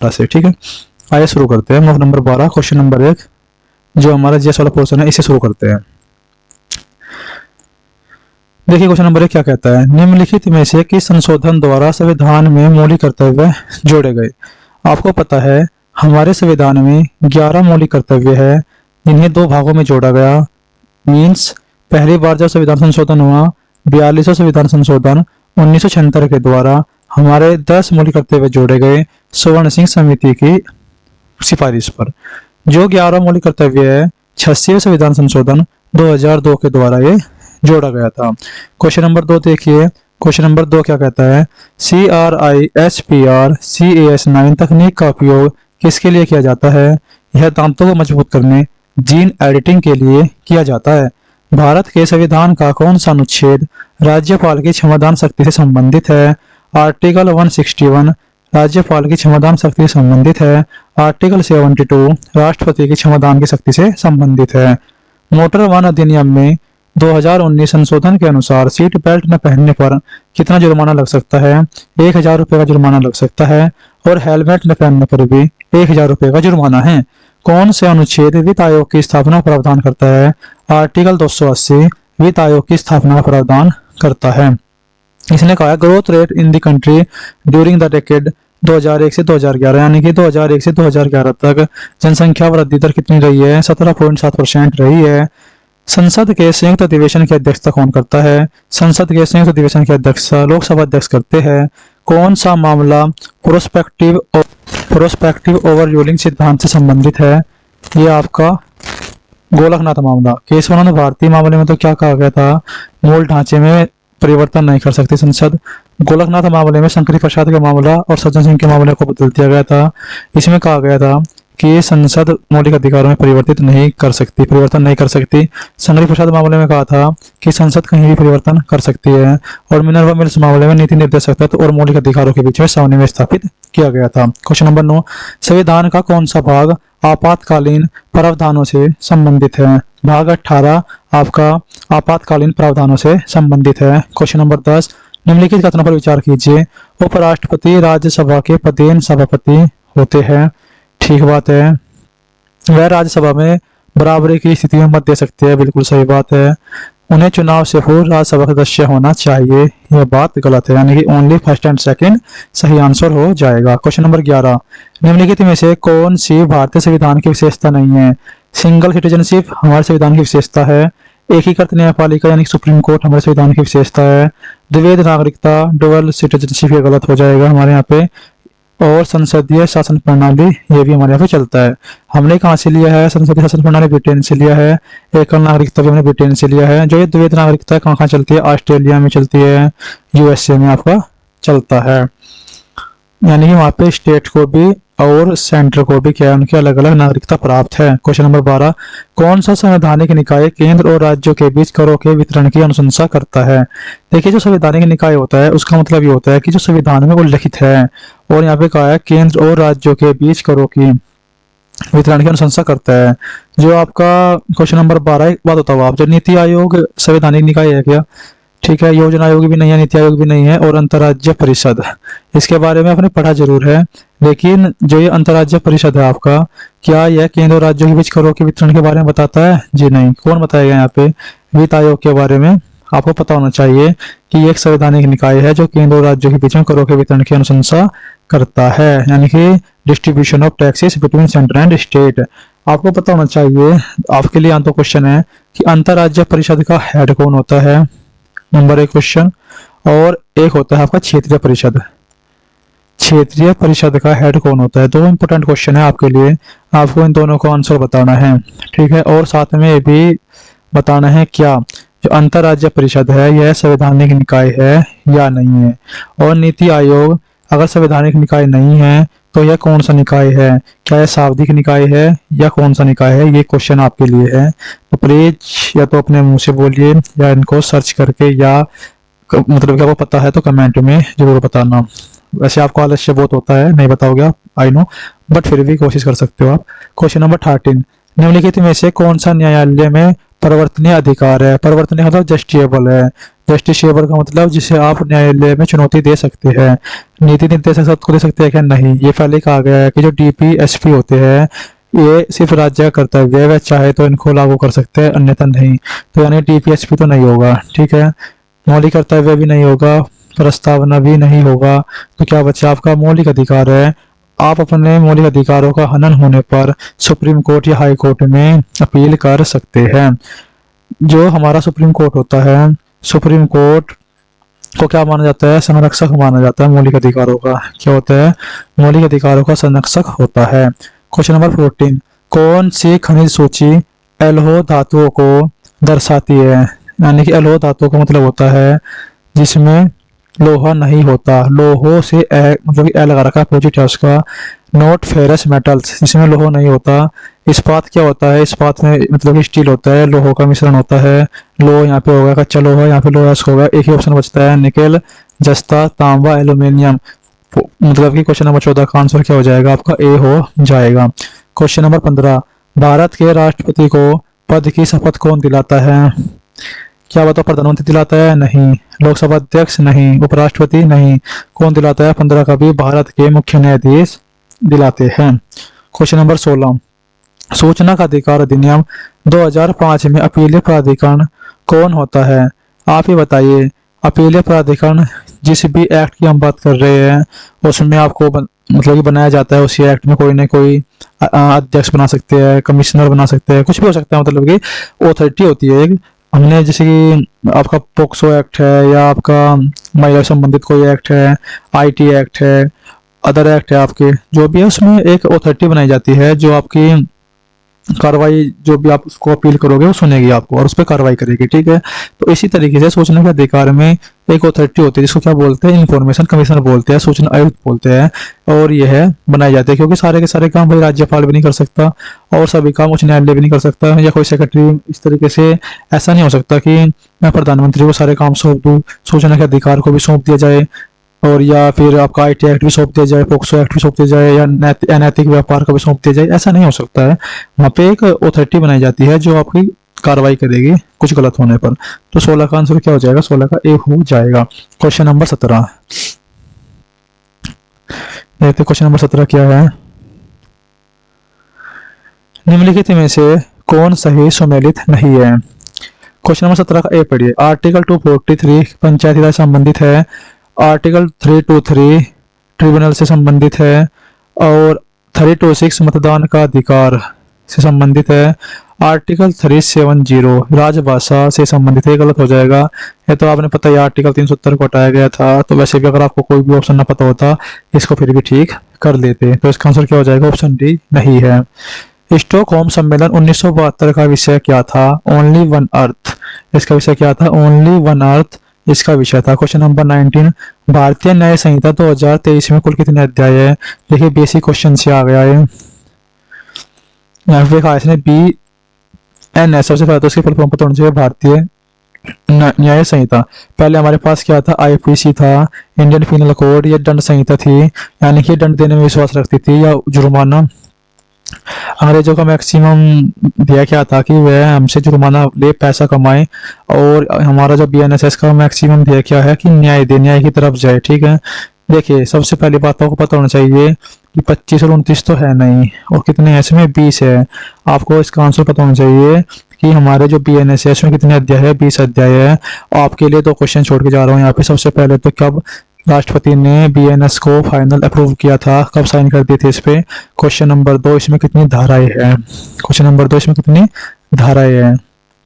से। ठीक है, आइए शुरू करते हैं। मॉक नंबर 12 क्वेश्चन नंबर 1 जो हमारा जीएस वाला पोर्शन है इसे शुरू करते हैं। देखिए क्वेश्चन नंबर 1 क्या कहता है, निम्नलिखित में से किस संशोधन द्वारा संविधान में मौलिक कर्तव्य जोड़े गए। आपको पता है हमारे संविधान में 11 मौलिक कर्तव्य है, इन्हें 2 भागों में जोड़ा गया। मीन्स पहली बार जब संविधान संशोधन हुआ 42वां संविधान संशोधन 1976 के द्वारा हमारे 10 मौलिक कर्तव्य जोड़े गए स्वर्ण सिंह समिति की सिफारिश पर। जो 11 मौलिक कर्तव्य है 86वें संविधान संशोधन 2002 के द्वारा ये जोड़ा गया था। क्वेश्चन नंबर 2 देखिए, क्वेश्चन नंबर 2 क्या कहता है, CRISPR CAS9 तकनीक का उपयोग किसके लिए किया जाता है। यह दांतों को मजबूत करने जीन एडिटिंग के लिए किया जाता है। भारत के संविधान का कौन सा अनुच्छेद राज्यपाल की क्षमादान शक्ति से संबंधित है। आर्टिकल 161 राज्यपाल की क्षमादान शक्ति से संबंधित है। आर्टिकल 72 राष्ट्रपति की क्षमादान की शक्ति से संबंधित है। मोटर वाहन अधिनियम में 2019 संशोधन के अनुसार सीट बेल्ट न पहनने पर कितना जुर्माना लग सकता है। 1000 रुपये का जुर्माना लग सकता है और हेलमेट न पहनने पर भी 1000 रुपये का जुर्माना है। कौन से अनुच्छेद वित्त आयोग की स्थापना का प्रावधान करता है। आर्टिकल 280 वित्त आयोग की स्थापना का प्रावधान करता है। इसने कहा growth rate in the country during the decade 2001 से 2011 यानी कि 2001 से 2011 तक जनसंख्या वृद्धि दर कितनी रही है, 17.7% रही है। संसद के संयुक्त अधिवेशन की अध्यक्षता कौन करता है। संसद के संयुक्त अधिवेशन की अध्यक्षता लोकसभा अध्यक्ष करते हैं। कौन सा मामला प्रोस्पेक्टिव ओवर रूलिंग सिद्धांत से संबंधित है। ये आपका गोलकनाथ मामला। केशवानंद भारती मामले में तो क्या कहा गया था, मूल ढांचे में परिवर्तन नहीं कर सकती संसद। गोलकनाथ मामले में शंकरी प्रसाद का मामला और सज्जन सिंह के मामले को बदल दिया गया था। इसमें कहा गया था कि संसद मौलिक अधिकारों में परिवर्तन नहीं कर सकती। शंकरी प्रसाद मामले में कहा था कि संसद कहीं भी परिवर्तन कर सकती है। और मिनर्वा मिल्स मामले में नीति निर्देशक तत्व और मौलिक अधिकारों के बीच में समन्वय स्थापित किया गया था। क्वेश्चन नंबर 9, संविधान का कौन सा भाग आपातकालीन प्रावधानों से संबंधित है। भाग 18 आपका आपातकालीन प्रावधानों से संबंधित है। क्वेश्चन नंबर 10, निम्नलिखित कथनों पर विचार कीजिए। उपराष्ट्रपति राज्यसभा के पदेन सभापति होते हैं। ठीक बात है। वह राज्यसभा में बराबरी की स्थिति में मत दे सकते हैं। बिल्कुल सही बात है। उन्हें चुनाव से पूर्व राज्यसभा सदस्य होना चाहिए। यह बात गलत है, यानी कि ओनली फर्स्ट एंड सेकंड सही आंसर हो जाएगा। क्वेश्चन नंबर 11, निम्नलिखित में से कौन सी भारतीय संविधान की विशेषता नहीं है। सिंगल सिटीजनशिप हमारे संविधान की विशेषता है। एकीकृत न्यायपालिका यानी सुप्रीम कोर्ट हमारे संविधान की विशेषता है। द्विवेद नागरिकता डुअल सिटीजनशिप ये गलत हो जाएगा हमारे यहाँ पे। और संसदीय शासन प्रणाली ये भी हमारे यहाँ पे चलता है। हमने कहाँ से लिया है, संसदीय शासन प्रणाली ब्रिटेन से लिया है। एकल नागरिकता भी हमने ब्रिटेन से लिया है। जो ये द्वैध नागरिकता कहाँ कहाँ चलती है, ऑस्ट्रेलिया में चलती है, यूएसए में आपका चलता है। यानी कि वहाँ पे स्टेट को भी और सेंटर को भी क्या है, उनकी अलग अलग नागरिकता प्राप्त है। क्वेश्चन नंबर 12, कौन सा संवैधानिक निकाय केंद्र और राज्यों के बीच करों के वितरण की अनुशंसा करता है। देखिए जो संवैधानिक निकाय होता है उसका मतलब ये होता है कि जो संविधान में उल्लिखित है, और यहाँ पे कहा है केंद्र और राज्यों के बीच करों की वितरण की अनुशंसा करता है। जो आपका क्वेश्चन नंबर 12 एक बात बताओ आप, जो नीति आयोग संवैधानिक निकाय है क्या। ठीक है, योजना आयोग भी नहीं है, नीति आयोग भी नहीं है। और अंतर्राज्य परिषद इसके बारे में आपने पढ़ा जरूर है, लेकिन जो ये अंतर्राज्य परिषद है आपका, क्या यह केंद्र और राज्यों के बीच करों के वितरण के बारे में बताता है। जी नहीं। कौन बताएगा यहाँ पे, वित्त आयोग के बारे में आपको पता होना चाहिए कि ये एक संवैधानिक निकाय है जो केंद्र और राज्यों के बीच में करों के वितरण की अनुशंसा करता है, यानी कि distribution of taxes between centre and state. आपको पता होना चाहिए, आपके लिए यहाँ तो क्वेश्चन है कि अंतर्राज्य परिषद का हेड कौन होता है, नंबर 1 क्वेश्चन। और एक होता है आपका क्षेत्रीय परिषद। क्षेत्रीय परिषद का हेड कौन होता है। 2 इंपॉर्टेंट क्वेश्चन है आपके लिए, आपको इन दोनों का आंसर बताना है। ठीक है, और साथ में ये भी बताना है क्या जो अंतर्राज्य परिषद है यह संवैधानिक निकाय है या नहीं है। और नीति आयोग अगर संवैधानिक निकाय नहीं है तो यह कौन सा निकाय है, क्या यह शाब्दिक निकाय है या कौन सा निकाय है, ये क्वेश्चन आपके लिए है। तो प्लीज या तो अपने मुंह से बोलिए या इनको सर्च करके, या मतलब क्या आपको पता है तो कमेंट में जरूर बताना। वैसे आपको आलस्य बहुत होता है, नहीं बताओगे आप, आई नो, बट फिर भी कोशिश कर सकते हो आप। क्वेश्चन नंबर 13, निम्नलिखित में से कौन सा न्यायालय में परिवर्तनीय अधिकार है। परिवर्तनीय मतलब जस्टिसेबल है। जस्टिसेबल का मतलब जिसे आप न्यायालय में चुनौती दे सकते हैं। नीति निर्देशक को दे सकते हैं क्या? नहीं। ये पहले कहा गया है कि जो डीपीएसपी होते हैं ये सिर्फ राज्य का कर्तव्य है, वह चाहे तो इनको लागू कर सकते हैं अन्यथा नहीं। तो यानी डीपीएसपी तो नहीं होगा, ठीक है। मौलिक कर्तव्य भी नहीं होगा, प्रस्तावना भी नहीं होगा। तो क्या बच्चा आपका मौलिक अधिकार है। आप अपने मौलिक अधिकारों का हनन होने पर सुप्रीम कोर्ट या हाई कोर्ट में अपील कर सकते हैं। जो हमारा सुप्रीम कोर्ट होता है, सुप्रीम कोर्ट को क्या माना जाता है? संरक्षक माना जाता है मौलिक अधिकारों का। क्या होता है? मौलिक अधिकारों का संरक्षक होता है। क्वेश्चन नंबर 14, कौन सी खनिज सूची एल्हो धातुओं को दर्शाती है? यानी कि एल्हो धातुओं का मतलब होता है जिसमें लोहा नहीं होता। लोहो से मतलब कि ए लगा रखा, अपोजिट है उसका। नॉट फेरस मेटल्स, जिसमें लोहा नहीं होता। इस्पात क्या होता है? इस्पात में मतलब कि स्टील होता है, लोहों का मिश्रण होता है। लोह यहाँ पे होगा, कच्चा लोहा यहाँ पे लोहा होगा। एक ही ऑप्शन बचता है, निकेल, जस्ता, तांबा, एल्यूमिनियम। मतलब कि क्वेश्चन नंबर 14 का आंसर क्या हो जाएगा? आपका ए हो जाएगा। क्वेश्चन नंबर 15, भारत के राष्ट्रपति को पद की शपथ कौन दिलाता है? क्या बताओ? प्रधानमंत्री दिलाता है? नहीं। लोकसभा अध्यक्ष? नहीं। उपराष्ट्रपति? नहीं। कौन दिलाता है? 15 का भी भारत के मुख्य न्यायाधीश दिलाते हैं। क्वेश्चन नंबर 16, सूचना का अधिकार अधिनियम 2005 में अपीलीय प्राधिकरण कौन होता है? आप ही बताइए। अपीलीय प्राधिकरण जिस भी एक्ट की हम बात कर रहे हैं उसमें आपको मतलब कि बनाया जाता है। उसी एक्ट में कोई ना कोई अध्यक्ष बना सकते हैं, कमिश्नर बना सकते हैं, कुछ भी हो सकता है। मतलब कि ऑथोरिटी होती है एक। हमने जैसे कि आपका पोक्सो एक्ट है या आपका महिला संबंधित कोई एक्ट है, आईटी एक्ट है, अदर एक्ट है आपके, जो भी है उसमें एक ऑथोरिटी बनाई जाती है जो आपकी कार्रवाई, जो भी आप उसको अपील करोगे वो सुनेगी आपको और उस पर कार्रवाई करेगी, ठीक है। तो इसी तरीके से सूचना के अधिकार में एक ऑथोरिटी होती है जिसको क्या बोलते हैं? इंफॉर्मेशन कमिश्नर बोलते हैं, सूचना आयुक्त बोलते हैं। और यह बनाई जाती है क्योंकि सारे के सारे काम भाई राज्यपाल भी नहीं कर सकता और सभी काम उच्च न्यायालय भी नहीं कर सकता या कोई सेक्रेटरी। इस तरीके से ऐसा नहीं हो सकता कि मैं प्रधानमंत्री को सारे काम सौंप दूं, सूचना के अधिकार को भी सौंप दिया जाए और या फिर आपका आईटी एक्ट भी सौंप दिया जाए, पोक्सो एक्ट भी सौंप दिया जाए या अनैतिक व्यापार का भी सौंप दिया जाए। ऐसा नहीं हो सकता है। वहाँ पे एक ऑथोरिटी बनाई जाती है जो आपकी कार्रवाई करेगी कुछ गलत होने पर। तो 16 का आंसर क्या हो जाएगा? 16 का ए हो जाएगा। क्वेश्चन नंबर 17, देखते क्वेश्चन नंबर 17 क्या है। निम्नलिखित में से कौन सही सुमेलित नहीं है? क्वेश्चन नंबर 17 का ए पढ़िए। आर्टिकल 243 पंचायती राज संबंधित है। आर्टिकल 323 ट्रिब्यूनल से संबंधित है और 326 मतदान का अधिकार से संबंधित है। आर्टिकल 370 राजभाषा से संबंधित है। गलत हो जाएगा। ये तो आपने पता है आर्टिकल 370 को हटाया गया था। तो वैसे भी अगर आपको कोई भी ऑप्शन ना पता होता इसको फिर भी ठीक कर लेते। तो इसका आंसर क्या हो जाएगा? ऑप्शन डी नहीं है। स्टॉकहोम सम्मेलन 1972 का विषय क्या था? Only one earth. इसका विषय क्या था? ओनली वन अर्थ इसका विषय था। क्वेश्चन नंबर 19, भारतीय न्याय संहिता 2023 में कुल कितने अध्याय है? देखिए बेसिक क्वेश्चन से आ गया है। यहाँ पे कहा इसने BNS, सबसे पहले तो उसके फुल फॉर्म पता होना चाहिए, भारतीय न्याय संहिता। पहले हमारे पास क्या था? आईपीसी था, इंडियन पिनल कोड। ये दंड संहिता थी, यानी कि दंड देने में विश्वास रखती थी या जुर्माना। अंग्रेजों का मैक्सिमम दिया क्या था कि वह हमसे जुर्माना ले पैसा कमाए। और हमारा जो BNSS का मैक्सिमम दिया क्या है कि न्याय दे, न्याय की तरफ जाए, ठीक है। देखिए सबसे पहली बात आपको पता होना चाहिए कि 25 और 29 तो है नहीं और कितने हैं इसमें? 20 है। आपको इसका आंसर पता होना चाहिए कि हमारे जो BNS है इसमें कितने अध्याय है? 20 अध्याय है। आपके लिए 2 क्वेश्चन छोड़ के जा रहा हूँ यहाँ पे। सबसे पहले तो कब राष्ट्रपति ने BNS को फाइनल अप्रूव किया था? कब साइन कर दिए थे इस पे? क्वेश्चन नंबर 2, इसमें कितनी धाराएं हैं? क्वेश्चन नंबर 2, इसमें कितनी धाराएं हैं?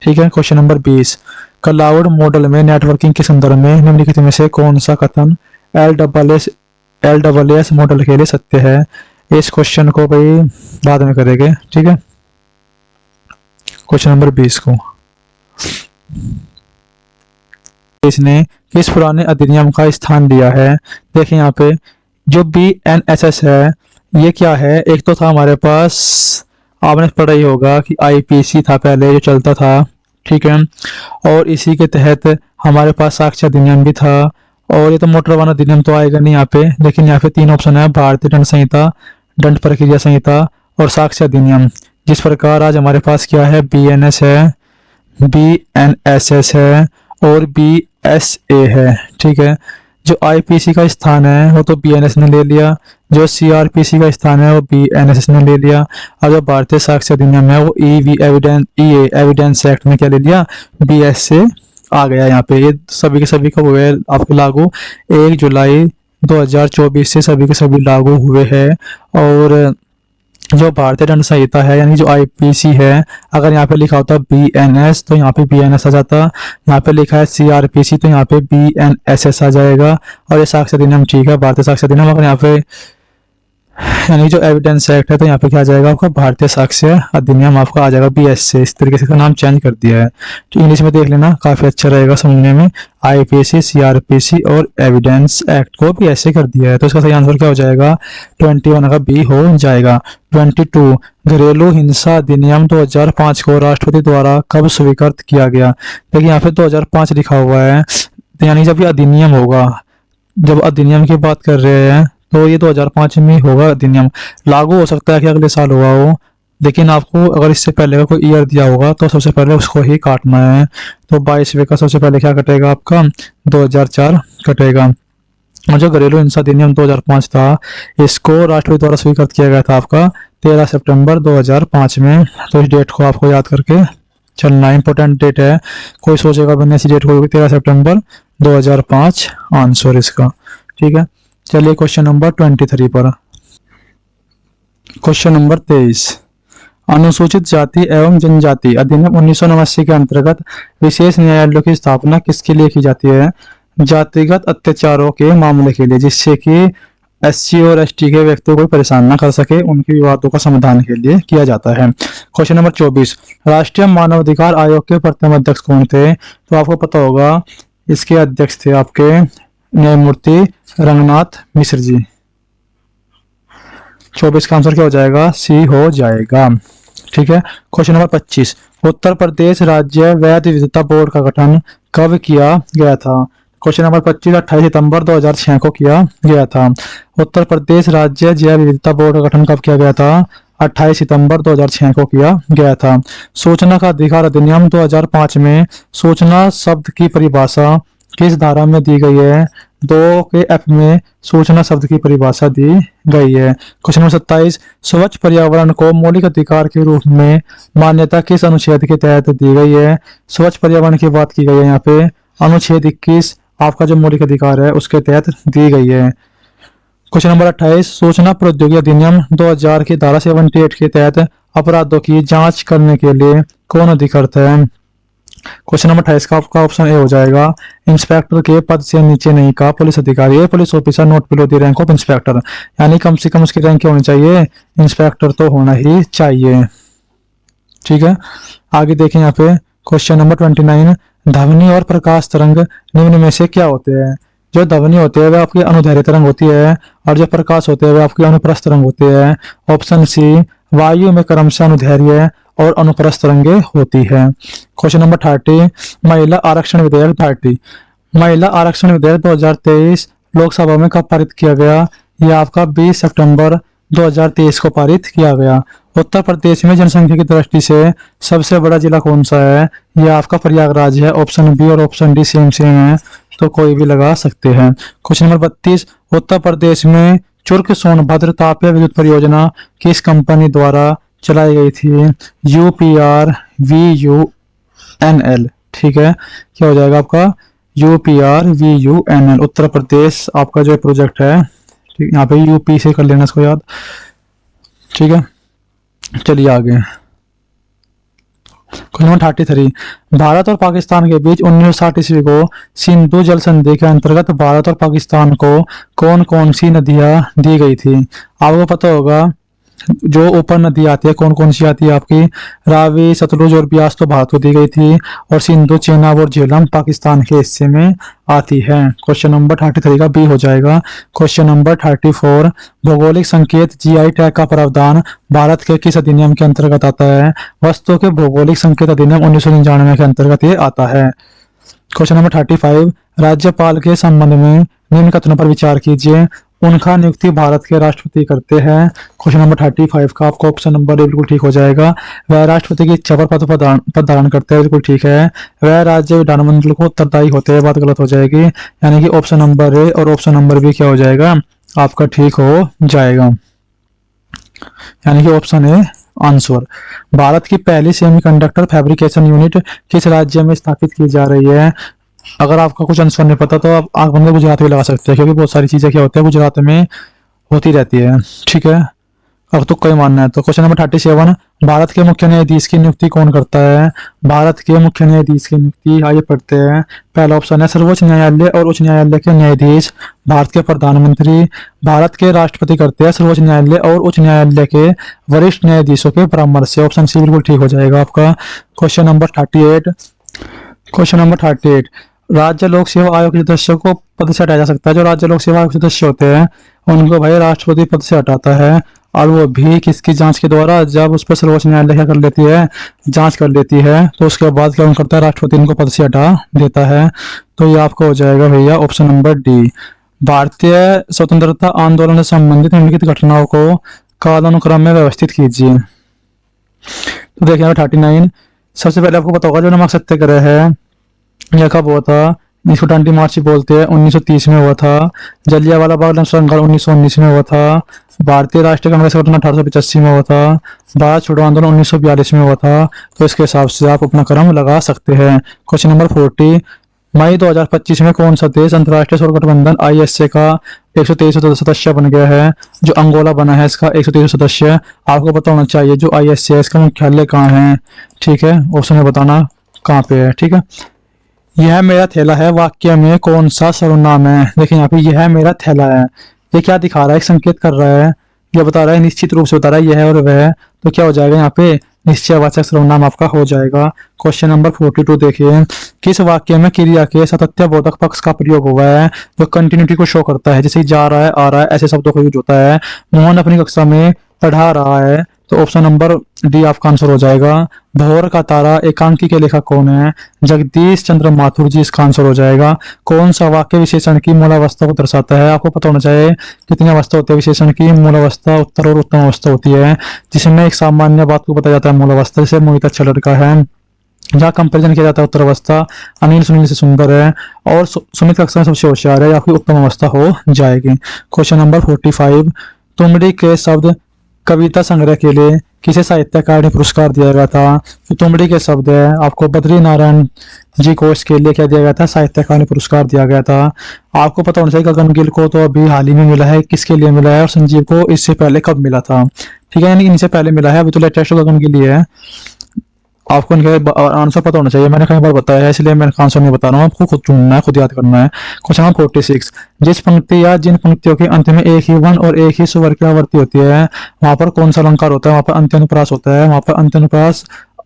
ठीक है। क्वेश्चन नंबर 20, क्लाउड मॉडल में नेटवर्किंग के संदर्भ में निम्नलिखित में से कौन सा कथन LAAS मॉडल के लिए सत्य है? इस क्वेश्चन को भाई बाद में करेंगे, ठीक है। क्वेश्चन नंबर 20 को इसने किस पुराने अधिनियम का स्थान लिया है? देखिए यहाँ पे जो BNSS है ये क्या है? एक तो था हमारे पास, आपने पढ़ा ही होगा कि IPC था पहले जो चलता था, ठीक है। और इसी के तहत हमारे पास साक्ष्य अधिनियम भी था। और ये तो मोटर वाहन अधिनियम तो आएगा नहीं यहाँ पे, लेकिन यहाँ पे 3 ऑप्शन है, भारतीय दंड संहिता, दंड प्रक्रिया संहिता और साक्ष्य अधिनियम। जिस प्रकार आज हमारे पास क्या है? BNS है, BNSS है और BSA है। ठीक है, जो IPC का स्थान है वो तो BNS ने ले लिया, जो CRPC का स्थान है वो BNSS ने ले लिया, और जो भारतीय साक्ष्य अधिनियम है वो एविडेंस एक्ट में क्या ले लिया, BSA आ गया यहाँ पे। ये सभी के सभी कब हुए आपके लागू, 1 जुलाई 2024 से सभी के सभी लागू हुए हैं। और जो भारतीय दंड संहिता है यानी जो IPC है, अगर यहाँ पे लिखा होता BNS तो यहाँ पे BNS आ जाता, यहाँ पे लिखा है CRPC तो यहाँ पे BNSS आ जाएगा। और ये साक्ष्य अधिनियम, ठीक है, भारतीय साक्ष्य अधिनियम, अगर यहाँ पे यानी जो एविडेंस एक्ट है तो यहाँ पे क्या आ जाएगा आपका, भारतीय साक्ष्य अधिनियम आपका आ जाएगा BS से। इस तरीके से इसका नाम चेंज कर दिया है। तो इंग्लिश में देख लेना, काफी अच्छा रहेगा समझने में। IPC, CRPC और एविडेंस एक्ट को भी ऐसे कर दिया है। तो इसका सही आंसर क्या हो जाएगा, 21 का B हो जाएगा। 22, घरेलू हिंसा अधिनियम 2005 को राष्ट्रपति द्वारा कब स्वीकृत किया गया। देखिए यहाँ पे 2005 लिखा हुआ है, तो यानी जब ये अधिनियम होगा, जब अधिनियम की बात कर रहे हैं तो ये 2005 में होगा अधिनियम। लागू हो सकता है कि अगले साल हुआ हो, लेकिन आपको अगर इससे पहले का कोई ईयर दिया होगा तो सबसे पहले उसको ही काटना है। तो 22वें का सबसे पहले क्या कटेगा आपका, 2004 कटेगा। और जो घरेलू हिंसा अधिनियम 2005 था, इसको राष्ट्रपति द्वारा स्वीकृत किया गया था आपका 13 सितंबर 2005 में। तो इस डेट को आपको याद करके चलना, इंपॉर्टेंट डेट है, कोई सोचेगा मैंने ऐसी डेट को, 13 सितंबर 2005 आंसर इसका। ठीक है, चलिए क्वेश्चन नंबर 23 पर। क्वेश्चन नंबर 23, अनुसूचित जाति एवं जनजाति अधिनियम 1989 के अंतर्गत विशेष न्यायालयों की स्थापना किसके लिए की जाती है, जातिगत अत्याचारों के मामले के लिए, जिससे कि SC और ST के व्यक्तियों को परेशान न कर सके, उनके विवादों का समाधान के लिए किया जाता है। क्वेश्चन नंबर 24, राष्ट्रीय मानवाधिकार आयोग के प्रथम अध्यक्ष कौन थे। तो आपको पता होगा इसके अध्यक्ष थे आपके न्यायमूर्ति रंगनाथ मिश्र जी। 24 का आंसर क्या हो जाएगा, C हो जाएगा। ठीक है, क्वेश्चन नंबर 25, उत्तर प्रदेश राज्य वैध विविधता बोर्ड का गठन कब किया गया था। क्वेश्चन नंबर 25, 28 सितंबर 2006 को किया गया था। उत्तर प्रदेश राज्य जैव विविधता बोर्ड का गठन कब किया गया था, 28 सितंबर 2006 को किया गया था। सूचना का अधिकार अधिनियम 2005 में सूचना शब्द की परिभाषा किस धारा में दी गई है, 2 के F में सूचना शब्द की परिभाषा दी गई है। क्वेश्चन नंबर 27, स्वच्छ पर्यावरण को मौलिक अधिकार के रूप में मान्यता किस अनुच्छेद के तहत दी गई है। स्वच्छ पर्यावरण की बात की गई है यहाँ पे, अनुच्छेद 21 आपका जो मौलिक अधिकार है उसके तहत दी गई है। क्वेश्चन नंबर 28, सूचना प्रौद्योगिकी अधिनियम 2000 की धारा 78 के तहत अपराधों की जांच करने के लिए कौन अधिकृत है। क्वेश्चन नंबर 28 का आपका ऑप्शन ए हो जाएगा, इंस्पेक्टर के पद से नीचे नहीं का पुलिस अधिकारी, police officer not below the rank of inspector, यानी कम से कम उसकी रैंक क्या होनी चाहिए, इंस्पेक्टर तो होना ही चाहिए। ठीक है, आगे देखें यहाँ पे क्वेश्चन नंबर 29, ध्वनि और प्रकाश तरंग निम्न में से क्या होते हैं। जो ध्वनि होते हैं वह आपकी अनुदैर्घ्य तरंग होती है, और जो प्रकाश होते हैं वह आपकी अनुप्रस्थ तरंग होती है। ऑप्शन सी, वायु में क्रमशः अनुदैर्घ्य और अनुप्रस्थ तरंगे होती है। क्वेश्चन नंबर 30, महिला आरक्षण विधेयक 30, महिला आरक्षण विधेयक 2023 लोकसभा में कब पारित किया गया। यह आपका 20 सितंबर 2023 को पारित किया गया। उत्तर प्रदेश में जनसंख्या की दृष्टि से सबसे बड़ा जिला कौन सा है, यह आपका प्रयागराज है। ऑप्शन बी और ऑप्शन डी सेम सेम है, तो कोई भी लगा सकते हैं। क्वेश्चन नंबर 32, उत्तर प्रदेश में चुर्क सोनभद्र तापीय विद्युत परियोजना किस कंपनी द्वारा चलाई गई थी। UPRVUNL। ठीक है, क्या हो जाएगा आपका, UPRVUNL उत्तर प्रदेश आपका जो प्रोजेक्ट है। ठीक, यहाँ पे यूपी से कर लेना इसको याद। ठीक है, चलिए आगे। क्वेश्चन नंबर 33, भारत और पाकिस्तान के बीच 1960 ईस्वी को सिंधु जल संधि के अंतर्गत भारत और पाकिस्तान को कौन कौन सी नदियां दी गई थी। आपको पता होगा जो ऊपर नदी आती है कौन कौन सी आती है आपकी, रावी, सतलुज और ब्यास तो भारत को दी गई थी, और सिंधु, चेनाब और झेलम पाकिस्तान के हिस्से में आती है। क्वेश्चन नंबर 33 का बी हो जाएगा। क्वेश्चन नंबर 34, भौगोलिक संकेत GI टैग का प्रावधान भारत के किस अधिनियम के अंतर्गत आता है। वस्तुओं के भौगोलिक संकेत अधिनियम 1999 के अंतर्गत ये आता है। क्वेश्चन नंबर 35, राज्यपाल के संबंध में निम्न कथनों पर विचार कीजिए। उनका नियुक्ति भारत के राष्ट्रपति करते हैं। क्वेश्चन नंबर 35 का आपका ऑप्शन नंबर ए बिल्कुल ठीक हो जाएगा। वह राष्ट्रपति की इच्छा पर पद धारण करते हैं, बिल्कुल ठीक है। वह राज्य विधानमंडल को उत्तरदायी होते हैं, बात गलत हो जाएगी। यानी कि ऑप्शन नंबर ए और ऑप्शन नंबर बी क्या हो जाएगा आपका ठीक हो जाएगा, यानी कि ऑप्शन ए आंसर। भारत की पहली सेमीकंडक्टर फैब्रिकेशन यूनिट किस राज्य में स्थापित की जा रही है? अगर आपका कुछ आंसर नहीं पता तो आप बंदे गुजरात में लगा सकते हैं, क्योंकि बहुत सारी चीजें क्या होती है गुजरात में होती रहती है, ठीक है। अब तो कोई मानना है तो क्वेश्चन नंबर 37, भारत के मुख्य न्यायाधीश की नियुक्ति कौन करता है? भारत के मुख्य न्यायाधीश की नियुक्ति आइए पढ़ते हैं। पहला ऑप्शन है सर्वोच्च न्यायालय और उच्च न्यायालय के न्यायाधीश, भारत के प्रधानमंत्री, भारत के राष्ट्रपति करते हैं सर्वोच्च न्यायालय और उच्च न्यायालय के वरिष्ठ न्यायाधीशों के परामर्श से। ऑप्शन सी बिल्कुल ठीक हो जाएगा आपका। क्वेश्चन नंबर 38, राज्य लोक सेवा आयोग के सदस्यों को पद से हटाया जा सकता है। जो राज्य लोक सेवा आयोग के सदस्य होते हैं उनको भाई राष्ट्रपति पद से हटाता है, और वो भी किसकी जांच के द्वारा? जब उस पर सर्वोच्च न्यायालय क्या कर लेती है, जांच कर लेती है, तो उसके बाद क्या करता है राष्ट्रपति उनको पद से हटा देता है। तो ये आपका हो जाएगा भैया ऑप्शन नंबर डी। भारतीय स्वतंत्रता आंदोलन से संबंधित निम्नलिखित घटनाओं को कालानुक्रम में व्यवस्थित कीजिए। तो देखिए 39, सबसे पहले आपको पता होगा जो नमक सत्याग्रह है यह कब हुआ था? 1920 मार्च बोलते हैं, 1930 में हुआ था। जलियांवाला बाग नरसंहार 1919 में हुआ था। भारतीय राष्ट्रीय कांग्रेस का गठन 1885 में हुआ था। भारत छोड़ो आंदोलन 1942 में हुआ था। तो इसके हिसाब से आप अपना क्रम लगा सकते हैं। क्वेश्चन नंबर 40, मई 2025 में कौन सा देश अंतर्राष्ट्रीय सौर गठबंधन ISA का 123 सदस्य बन गया है? जो अंगोला बना है इसका 123 सदस्य। आपको पता होना चाहिए जो ISA है इसका मुख्यालय कहाँ है, ठीक है। ऑप्शन में बताना कहाँ पे है, ठीक है। यह मेरा थैला है वाक्य में कौन सा सर्वनाम है? देखिए यहाँ पे यह मेरा थैला है, ये क्या दिखा रहा है? एक संकेत कर रहा है, ये बता रहा है, निश्चित रूप से बता रहा है यह और वह। तो क्या हो जाएगा यहाँ पे निश्चयवाचक सर्वनाम आपका हो जाएगा। क्वेश्चन नंबर 42 देखिए, किस वाक्य में क्रिया के सातत्यबोधक पक्ष का प्रयोग हुआ है जो कंटिन्यूटी को शो करता है? जैसे जा रहा है, आ रहा है, ऐसे शब्दों का यूज होता है। मोहन अपनी कक्षा में पढ़ा रहा है, तो ऑप्शन नंबर डी आपका आंसर हो जाएगा। भोर का तारा एकांकी के लेखक कौन है? जगदीश चंद्र माथुर जी इसका आंसर हो जाएगा। कौन सा वाक्य विशेषण की मूलावस्था को दर्शाता है? आपको पता होना चाहिए कितनी अवस्था होती है विशेषण की? मूलावस्था, उत्तर और उत्तम अवस्था होती है, जिसमें एक सामान्य बात को बताया जाता है मूलावस्था। जैसे मोहित अच्छा लड़का है, जहाँ कंपेरिजन किया जाता है उत्तर अवस्था। अनिल सुनील से सुंदर है, और सुमित कक्षा में सबसे होशियार है, या फिर उत्तम अवस्था हो जाएगी। क्वेश्चन नंबर 45, तुमड़ी के शब्द कविता संग्रह के लिए किसे साहित्यकार ने पुरस्कार दिया गया था? तो तुमड़ी के शब्द है आपको बद्री नारायण जी को इसके लिए क्या दिया गया था? साहित्यकार ने पुरस्कार दिया गया था। आपको पता होना चाहिए गगन गिल को तो अभी हाल ही में मिला है, किसके लिए मिला है? और संजीव को इससे पहले कब मिला था, ठीक है, यानी इनसे पहले मिला है। अभी तो लेटेस्ट गगन गिल ही है। आपको इनके आंसर पता होना चाहिए, मैंने कई बार बताया है इसलिए मैं आंसर नहीं बता रहा हूँ, आपको खुद चुनना है, खुद याद करना है। क्वेश्चन नंबर 46, जिस पंक्ति या जिन पंक्तियों के अंत में एक ही वर्ण और एक ही स्वर की आवृत्ति होती है वहां पर कौन सा अलंकार होता है? वहां पर अंत्यानुप्रास होता है, वहां पर अंत्यानुप्रास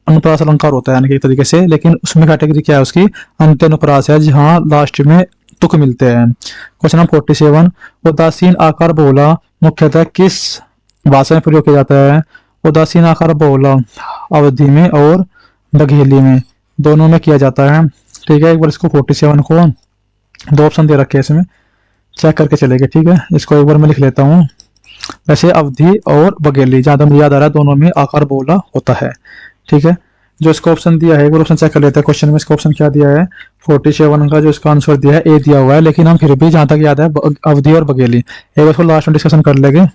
अनुप्रास अलंकार होता है, यानी कि एक तरीके से। लेकिन उसमें कैटेगरी क्या है उसकी? अंत्यानुप्रास है, जहाँ लास्ट में तुक मिलते हैं। क्वेश्चन नंबर 47, उदासीन आकार बहुला मुख्यतः किस भाषा में प्रयोग किया जाता है? उदासीन आकार बहुला अवधि में और बघेली में, दोनों में किया जाता है, ठीक है। एक बार इसको 47 को दो ऑप्शन दे रखे हैं, इसमें चेक करके चलेंगे, ठीक है। इसको एक बार मैं लिख लेता हूँ। वैसे अवधि और बघेली जहां तक मुझे याद आ रहा है दोनों में आकार बहुला होता है, ठीक है। जो इसको ऑप्शन दिया है एक बार ऑप्शन चेक कर लेते हैं। क्वेश्चन में इसका ऑप्शन क्या दिया है? 47 का जो इसका आंसर दिया है ए दिया हुआ है, लेकिन हम फिर भी जहां तक याद है अवधि और बघेली, एक बार इसको लास्ट में डिस्कशन कर लेंगे।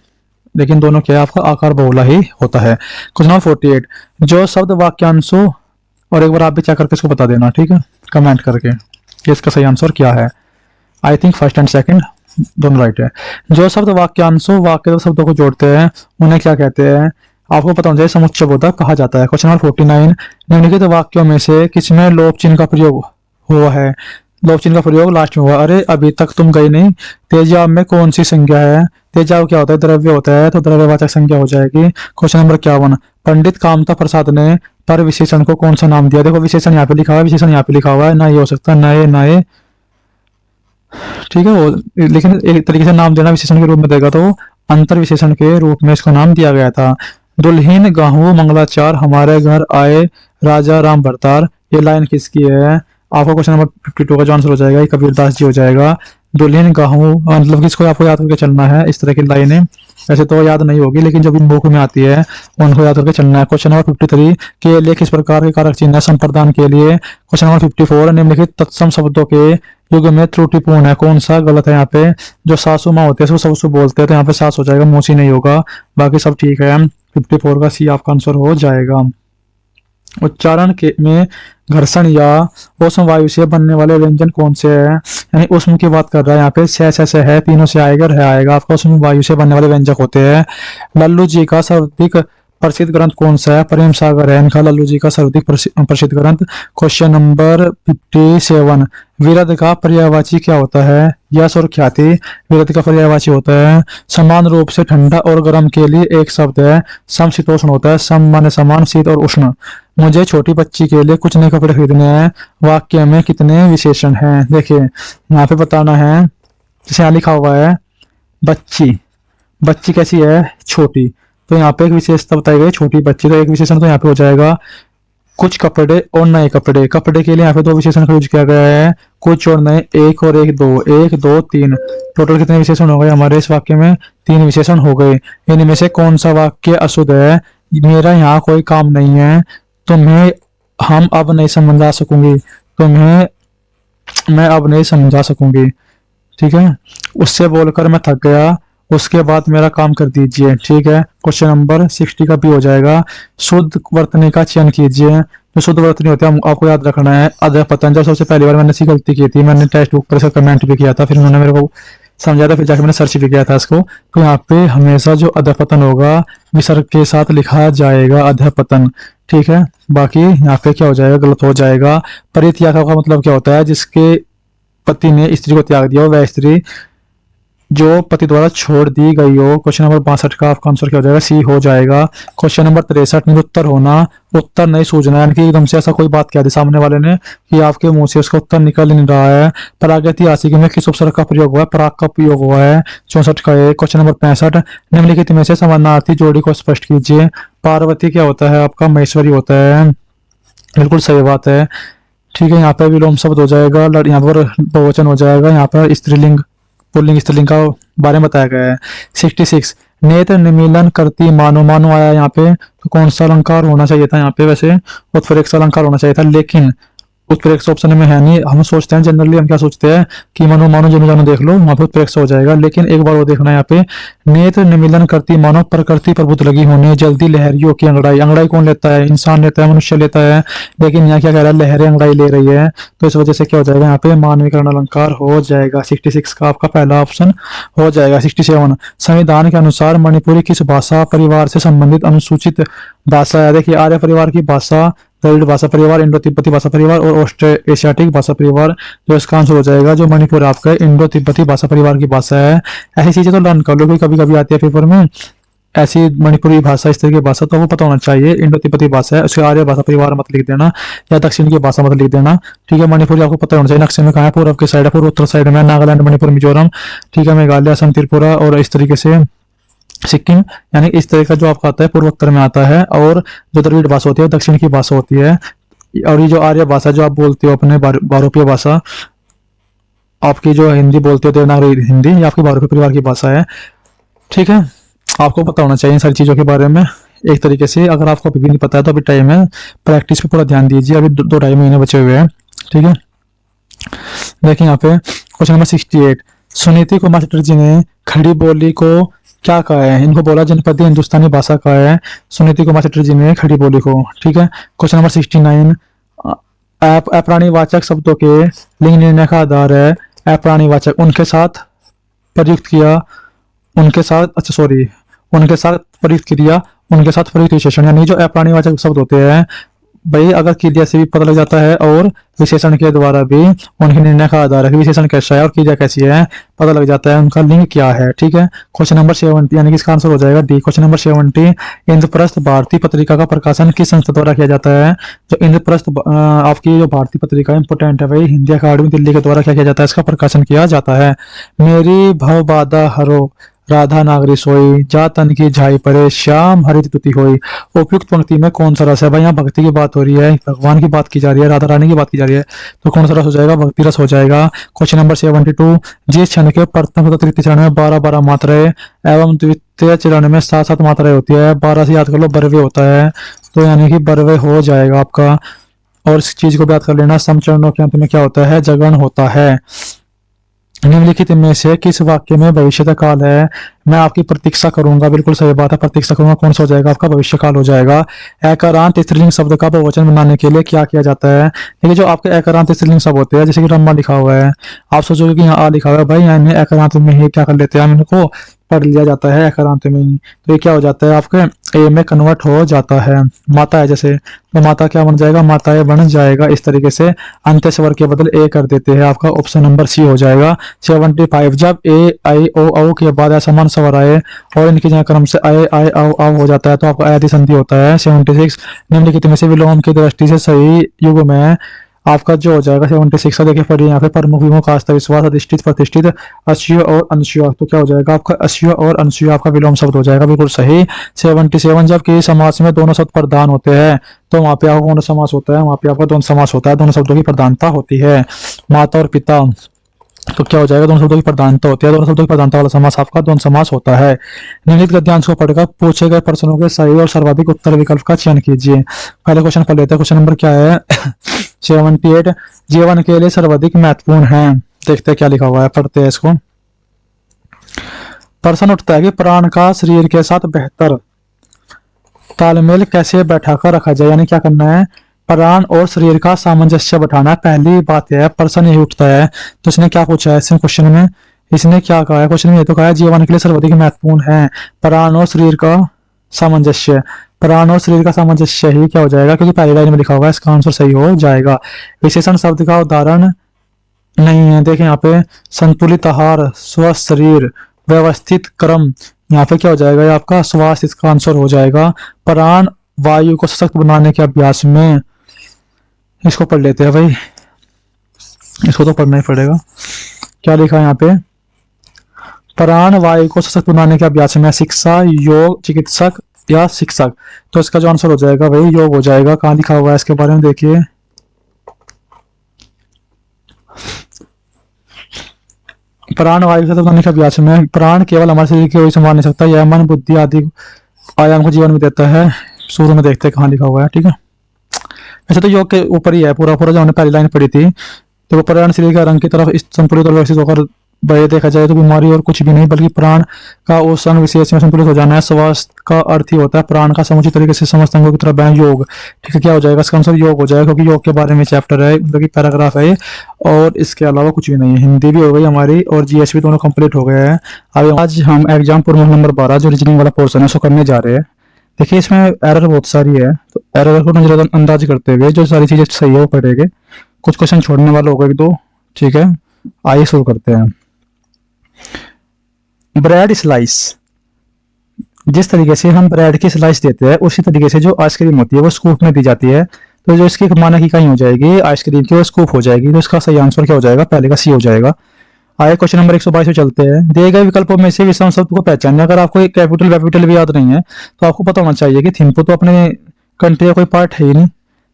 लेकिन दोनों क्या है आपका आकार बहुला ही होता है। क्वेश्चन नंबर 48, जो शब्द वाक्यांशों, और एक बार आप भी चेक करके इसको बता देना, ठीक है, कमेंट करके कि इसका सही आंसर क्या है। I think first and second दोनों राइट है। जो शब्द वाक्यांशों वाक्य शब्दों को जोड़ते हैं उन्हें क्या कहते हैं? आपको पता होना चाहिए समुच्चय बोधक कहा जाता है। क्वेश्चन नंबर 49, निम्नलिखित वाक्यों में से किसमें लोप चिन्ह का प्रयोग हुआ है? लोप चिन्ह का प्रयोग लास्ट में हुआ। अरे अभी तक तुम गई नहीं। तेजाब में कौन सी संज्ञा है? तेजाब क्या होता है? द्रव्य होता है, तो द्रव्यवाचक संज्ञा हो जाएगी। क्वेश्चन नंबर 51, पंडित कामता प्रसाद ने पर विशेषण को कौन सा नाम दिया? देखो विशेषण यहाँ पे लिखा हुआ है, विशेषण यहाँ पे लिखा हुआ है, ना ये हो सकता नए नए, ठीक है वो, लेकिन एक तरीके से नाम देना विशेषण के रूप में देगा तो अंतर विशेषण के रूप में इसको नाम दिया गया था। दुल्हीन गाहू मंगलाचार हमारे घर आए राजा राम भरतार, ये लाइन किसकी है? आपको क्वेश्चन नंबर 52 का जो आंसर हो जाएगा ये कबीरदास जी हो जाएगा। दुल्हन गाहूँ, मतलब कि इसको आपको याद करके चलना है, इस तरह की लाइनें। वैसे तो याद नहीं होगी, लेकिन जब इन बुक में आती है उनको याद करके चलना है। क्वेश्चन नंबर 53, केले किस प्रकार के कारक चिन्ह है संप्रदान के लिए। क्वेश्चन नंबर 54, निम्नलिखित तत्सम शब्दों के युग में त्रुटिपूर्ण है, कौन सा गलत है। यहाँ पे जो सासू माँ होते हैं उसको सासू बोलते हैं, तो यहाँ पे सास हो जाएगा, मौसी नहीं होगा। बाकी सब ठीक है। 54 का सी आपका आंसर हो जाएगा। उच्चारण के में घर्षण या ऊष्म वायु से बनने वाले व्यंजन कौन से हैं। यानी ऊष्म की बात कर रहा है यहाँ पे, से है, तीनों से आएगा, रह आएगा आपका। ऊष्म वायु से बनने वाले व्यंजक होते हैं। लल्लू जी का सर्वाधिक प्रसिद्ध ग्रंथ कौन सा है। प्रेम सागर है इनका लल्लू जी का सर्वाधिक प्रसिद्ध ग्रंथ। क्वेश्चन नंबर 57, विरध का पर्यायवाची क्या होता है। यश और ख्याति विरध का पर्यायवाची होता है। समान रूप से ठंडा और गर्म के लिए एक शब्द है, समशीतोष्ण होता है। सम माने समान, शीत और उष्ण। मुझे छोटी बच्ची के लिए कुछ नए कपड़े खरीदने हैं, वाक्य में कितने विशेषण हैं। देखिए यहाँ पे बताना है, जैसे यहाँ लिखा हुआ है बच्ची, बच्ची कैसी है, छोटी, तो यहाँ पे एक विशेषता बताई गई छोटी बच्ची, तो एक विशेषण तो यहाँ पे हो जाएगा कुछ कपड़े और नए कपड़े। कपड़े के लिए यहाँ पे दो विशेषण यूज किया गया है, कुछ और नए, एक और एक, दो, एक दो तीन, टोटल कितने विशेषण हो गए हमारे इस वाक्य में, 3 विशेषण हो गए। इनमें से कौन सा वाक्य अशुद्ध है। मेरा यहाँ कोई काम नहीं है, तुम्हें हम अब नहीं समझा सकूंगी, तुम्हें मैं अब नहीं समझा सकूंगी, ठीक है। उससे बोलकर मैं थक गया, उसके बाद मेरा काम कर दीजिए, ठीक है। क्वेश्चन नंबर 60 का भी हो जाएगा। शुद्ध वर्तनी का चयन कीजिए। जो शुद्ध वर्तनी होती है आपको याद रखना है। अधः पतन, जब सबसे पहली बार मैंने ऐसी गलती की थी, मैंने टेक्स्ट बुक पर इसका कमेंट भी किया था, फिर उन्होंने मेरे को समझाया था, फिर जाकर मैंने सर्च भी किया था इसको। तो यहाँ पे हमेशा जो अधः पतन होगा विसर्ग के साथ लिखा जाएगा, अधः पतन, ठीक है। बाकी यहाँ पे क्या हो जाएगा, गलत हो जाएगा। परित्याग का मतलब क्या होता है, जिसके पति ने स्त्री को त्याग दिया हो, वह स्त्री जो पति द्वारा छोड़ दी गई हो। क्वेश्चन नंबर 62 का आपका आंसर क्या हो जाएगा, सी हो जाएगा। क्वेश्चन नंबर 63, निरुत्तर होना, उत्तर नहीं सूझना, यानी कि एकदम से ऐसा कोई बात कह दी सामने वाले ने कि आपके मुंह से उसका उत्तर निकल नहीं रहा है। प्रागैतिहासिक में किस उपसर्ग का प्रयोग हुआ है, पराग का प्रयोग हुआ है। 64 का है। क्वेश्चन नंबर 65, निम्नलिखित में से समानार्थी जोड़ी को स्पष्ट कीजिए। पार्वती क्या होता है आपका, महेश्वरी होता है, बिल्कुल सही बात है, ठीक है। यहाँ पर विलोम शब्द हो जाएगा, यहाँ पर बहुवचन हो जाएगा, यहाँ पर स्त्रीलिंग पुल्लिंग स्त्रीलिंग का बारे में बताया गया है। 66, नेत्र निमीलन करती मानो, मानो आया यहाँ पे, तो कौन सा अलंकार होना चाहिए था यहाँ पे, वैसे उत्प्रेक्षक अलंकार होना चाहिए था, लेकिन उत्प्रेक्षक ऑप्शन में है नहीं। हम सोचते हैं जनरली, हम क्या सोचते हैं कि मनो मानो जनो जानो देख लो, वहां पे उत्प्रेक्षक हो जाएगा, लेकिन एक बार वो देखना है यहाँ पे, नेत्र निमीलन करती मानो प्रकृति प्रभुत लगी होने, जल्दी लहरियों की अंगड़ाई। अंगड़ाई कौन लेता है, इंसान लेता है, मनुष्य लेता है, लेकिन यहाँ क्या कह रहा है, लहरें अंगड़ाई ले रही है, तो इस वजह से क्या हो जाएगा यहाँ पे मानवीकरण अलंकार हो जाएगा। 66 का आपका पहला ऑप्शन हो जाएगा। 67, संविधान के अनुसार मणिपुरी किस भाषा परिवार से संबंधित अनुसूचित भाषा है। देखिए आर्य परिवार की भाषा, द्रविड़ भाषा परिवार, इंडो तिब्बती भाषा परिवार और ऑस्ट्रो एशियाटिक भाषा परिवार, जो इसका आंसर हो जाएगा। जो मणिपुर आपका इंडो तिब्बती भाषा परिवार की भाषा है। ऐसी चीजें तो लर्न कर लो, क्योंकि कभी कभी आती है पेपर में ऐसी मणिपुरी भाषा, इस तरह की भाषा, तो वो पता होना चाहिए। इंडो तिब्बती भाषा है, उसके आर्य भाषा परिवार मत लिख देना, या दक्षिण की भाषा मत लिख देना, ठीक है। मणिपुरी आपको पता होना चाहिए। नक्शे में कहाँ है, पूर्व के साइड है, पूर्व उत्तर साइड में नागालैंड, मणिपुर, मिजोरम, ठीक है, मेघालय, असम, त्रिपुरा और इस तरीके से सिक्किम, यानी इस तरह का जो आपका आता है पूर्वोत्तर में आता है। और जो द्रविड़ भाषा होती है दक्षिण की भाषा होती है। और ये जो आर्य भाषा जो आप बोलते हो अपने बारोपीय भाषा, आपकी जो हिंदी बोलते हो देवनागरी हिंदी, ये आपके बारोपीय परिवार की भाषा है, ठीक है। आपको पता होना चाहिए इन सारी चीजों के बारे में एक तरीके से। अगर आपको अभी भी नहीं पता है तो अभी टाइम है, प्रैक्टिस पे पूरा ध्यान दीजिए, अभी 2-2.5 महीने बचे हुए हैं, ठीक है। देखिए यहाँ पे क्वेश्चन नंबर 68, सुनीति कुमार चटर्जी ने खड़ी बोली को क्या कहा है। इनको बोला जनपदीय हिंदुस्तानी भाषा का है, सुनीति कुमार चटर्जी ने खड़ी बोली को, ठीक है। क्वेश्चन नंबर 69, अप्राणीवाचक शब्दों के लिंग निर्णय का आधार है। अप्राणीवाचक उनके साथ प्रयुक्त किया, उनके साथ, अच्छा सॉरी, उनके साथ प्रयुक्त क्रिया, उनके साथ प्रयुक्त विशेषण, यानी जो अप्राणीवाचक शब्द होते हैं भाई, अगर क्रिया से भी पता लग जाता है और विशेषण के द्वारा भी उनके निर्णय का आधार है कि विशेषण कैसा है और क्रिया कैसी है, पता लग जाता है उनका लिंग क्या है, ठीक है। क्वेश्चन नंबर 70, यानी कि इसका आंसर हो जाएगा डी। क्वेश्चन नंबर 70, इंद्रप्रस्थ भारतीय पत्रिका का प्रकाशन किस संस्था द्वारा किया जाता है। जो इंद्रप्रस्थ आपकी जो भारतीय पत्रिका इंपोर्टेंट है भाई, हिंदी अकादमी दिल्ली के द्वारा क्या किया जाता है, इसका प्रकाशन किया जाता है। मेरी भव बाधा हरो, राधा नागरी सोई, जा तन की झाई परे, श्याम हरित तुति होई। उपयुक्त पंक्ति में कौन सा रस है? भाई यहाँ भक्ति की बात हो रही है, भगवान की बात की जा रही है, राधा रानी की बात की जा रही है, तो कौन सा रस हो जाएगा? भक्ति रस हो जाएगा। क्वेश्चन नंबर 72, जिस क्षण के प्रथम तथा तृतीय चरण में 12-12 मात्राएं एवं द्वितीय चरण में 7-7 मात्राएं होती है, 12 से याद कर लो, बरवे होता है, तो यानी कि बरवे हो जाएगा आपका। और इस चीज को याद कर लेना, समचरणों के अंत में क्या होता है? जगन होता है। निम्नलिखित में से किस वाक्य में भविष्य काल है? मैं आपकी प्रतीक्षा करूंगा, बिल्कुल सही बात है, प्रतीक्षा करूंगा कौन सा हो जाएगा? आपका भविष्य काल हो जाएगा। एकारांत स्त्रीलिंग शब्द का बहुवचन बनाने के लिए क्या किया जाता है? देखिए, जो आपके एकारांत स्त्रीलिंग शब्द होते हैं, जैसे कि रम्मा लिखा हुआ है, आप सोचोगे कि यहाँ आ लिखा हुआ है, भाई यहाँ एकारांत में ही क्या कर लेते हैं, हम इनको पढ़ लिया जाता है एकारांत में ही, तो ये क्या हो जाता है? आपके ए में कन्वर्ट हो जाता है। माता है जैसे, तो माता क्या बन जाएगा? माताएं बन जाएगा। इस तरीके से अंत्य स्वर के बदल ए कर देते हैं, आपका ऑप्शन नंबर सी हो जाएगा। 75, जब ए आई ओ औ के बाद असमान स्वर आए और इनके जगह क्रम से आए आए आओ आओ हो जाता है, तो आपका आदि संधि होता है। 76, निम्नलिखित में से विलोम की दृष्टि से सही युग में आपका जो हो जाएगा 76 का, देखिए पढ़िए यहाँ पे, प्रमुख विमुख आस्था विश्वास अधिष्ठित प्रतिष्ठित अश्य और अनस्य, तो क्या हो जाएगा आपका? अश्य और अनस्य आपका विलोम शब्द हो जाएगा, बिल्कुल सही। 77, जब किसी समास में दोनों शब्द प्रधान होते हैं, तो वहां पे आपका कौन सा समास होता है? वहां पे आपका द्वंद्व समास होता है, दोनों शब्दों की प्रधानता होती है। माता और पिता, तो क्या हो जाएगा? दोनों शब्दों की प्रधानता होती है, दोनों शब्दों की प्रधानता वाला समास आपका द्वंद्व समास होता है। निम्नलिखित गद्यांश को पढ़कर पूछे गए प्रश्नों के सही और सर्वाधिक उत्तर विकल्प का चयन कीजिए। पहले क्वेश्चन पढ़ लेते हैं। क्वेश्चन नंबर क्या है? 78, जीवन के लिए सर्वाधिक महत्वपूर्ण है। देखते हैं क्या लिखा हुआ है, पढ़ते हैं इसको। प्रश्न उठता है कि प्राण का शरीर के साथ बेहतर तालमेल कैसे बैठाकर रखा जाए, यानी क्या करना है? प्राण और शरीर का सामंजस्य बैठाना, पहली बात है। प्रश्न यही उठता है, तो इसने क्या पूछा है इसमें क्वेश्चन में? इसने क्या कहा है क्वेश्चन में? ये तो कहा है जीवन के लिए सर्वाधिक महत्वपूर्ण है प्राण और शरीर का सामंजस्य। प्राण और शरीर का सामंजस्य ही क्या हो जाएगा? क्योंकि पहली लाइन में लिखा हुआ है, इसका आंसर सही हो जाएगा। विशेषण शब्द का उदाहरण नहीं है, देखें यहाँ पे, संतुलित आहार, स्वस्थ शरीर, व्यवस्थित क्रम, यहाँ पे क्या हो जाएगा? ये आपका स्वास्थ्य, इसका आंसर हो जाएगा। प्राण वायु को सशक्त बनाने के अभ्यास में, इसको पढ़ लेते हैं भाई, इसको तो पढ़ना ही पड़ेगा। क्या लिखा है यहाँ पे? प्राण वायु को सशक्त बनाने के अभ्यास में शिक्षा, योग, चिकित्सक या शिक्षक, तो इसका जो आंसर हो जाएगा भाई योग हो जाएगा। कहाँ लिखा हुआ है इसके बारे में? देखिए, प्राण वायु से बनाने के अभ्यास में प्राण केवल हमारे शरीर की वही संभाल नहीं सकता, यह मन बुद्धि आदि आयाम को जीवन में देता है। शुरू में देखते हैं कहाँ लिखा हुआ है, ठीक है। वैसे तो योग के ऊपर ही है पूरा पूरा, जो हमने पहली लाइन पढ़ी थी। तो प्राण शरीर का रंग की तरफ इस संतुलित और व्यवस्थित होकर वह देखा जाए तो बीमारी और कुछ भी नहीं, बल्कि प्राण का उस अंग विशेष में संतुलित हो जाना है। स्वास्थ्य का अर्थ ही होता है प्राण का समुचित तरीके से समस्त अंगों की तरफ बहन योग, ठीक है। क्या हो जाएगा इसका आंसर? योग हो जाएगा, क्योंकि योग के बारे में चैप्टर है, मतलब कि पैराग्राफ है, और इसके अलावा कुछ भी नहीं है। हिंदी भी हो गई हमारी और जीएस भी दोनों कंप्लीट हो गए हैं। अब आज हम एग्जाम प्रमोशन नंबर 12 जो रीजनिंग वाला पोर्सन है उसको करने जा रहे हैं। देखिए, इसमें एरर बहुत सारी है, तो एरर को नजरअंदाज करते हुए जो सारी चीजें सही है वो पढ़ेंगे। कुछ क्वेश्चन छोड़ने वाले हो गए एक दो, ठीक है। आइए शुरू करते हैं। ब्रेड स्लाइस, जिस तरीके से हम ब्रेड की स्लाइस देते हैं उसी तरीके से जो आइसक्रीम होती है वो स्कूप में दी जाती है, तो जो इसकी मानक इकाई हो जाएगी आइसक्रीम की वो स्कूप हो जाएगी। तो इसका सही आंसर क्या हो जाएगा? पहले का सी हो जाएगा। आगे क्वेश्चन नंबर 122 पे चलते हैं। दिए गए विकल्पों में से विषम शब्द को पहचानने, अगर आपको कैपिटल वैपिटल भी याद नहीं है तो आपको पता होना चाहिए कि थिम्पू तो अपने कंट्री का कोई पार्ट है ही नहीं,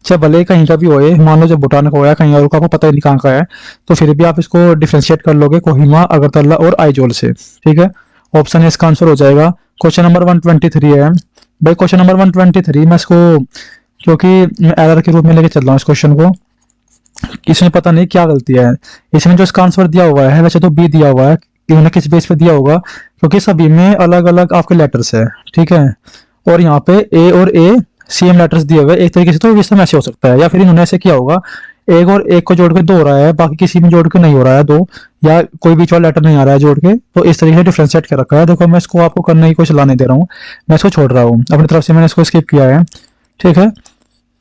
चाहे भले कहीं का भी होए, मान लो जब भूटान का होया कहीं और का, आपको पता ही नहीं कहाँ का है, तो फिर भी आप इसको डिफ्रेंशिएट कर लोगे कोहिमा, अगरतला और आइजोल से, ठीक है। ऑप्शन है इसका आंसर हो जाएगा। क्वेश्चन नंबर 123 है भाई। क्वेश्चन नंबर 123 मैं इसको क्योंकि मैं एरर के रूप में लेके चल रहा हूँ इस क्वेश्चन को, इसमें पता नहीं क्या गलती है। इसमें जो इसका आंसर दिया हुआ है वैसे तो बी दिया हुआ है, इन्होंने किस बेस पे दिया होगा, क्योंकि सभी में अलग अलग आपके लेटर्स है, ठीक है। और यहाँ पे ए और ए सेम लेटर्स दिए हुए एक तरीके से, तो इसमें ऐसे हो सकता है, या फिर इन्होंने ऐसे किया होगा एक और एक को जोड़ के दो हो रहा है, बाकी किसी में जोड़ के नहीं हो रहा है दो, या कोई बीच वाला लेटर नहीं आ रहा है जोड़ के, तो इस तरीके से डिफ्रेंशिएट कर रखा है। देखो मैं इसको आपको करने की कोई सलाह नहीं दे रहा हूँ, मैं इसको छोड़ रहा हूँ अपनी तरफ से, मैंने इसको स्किप किया है, ठीक है।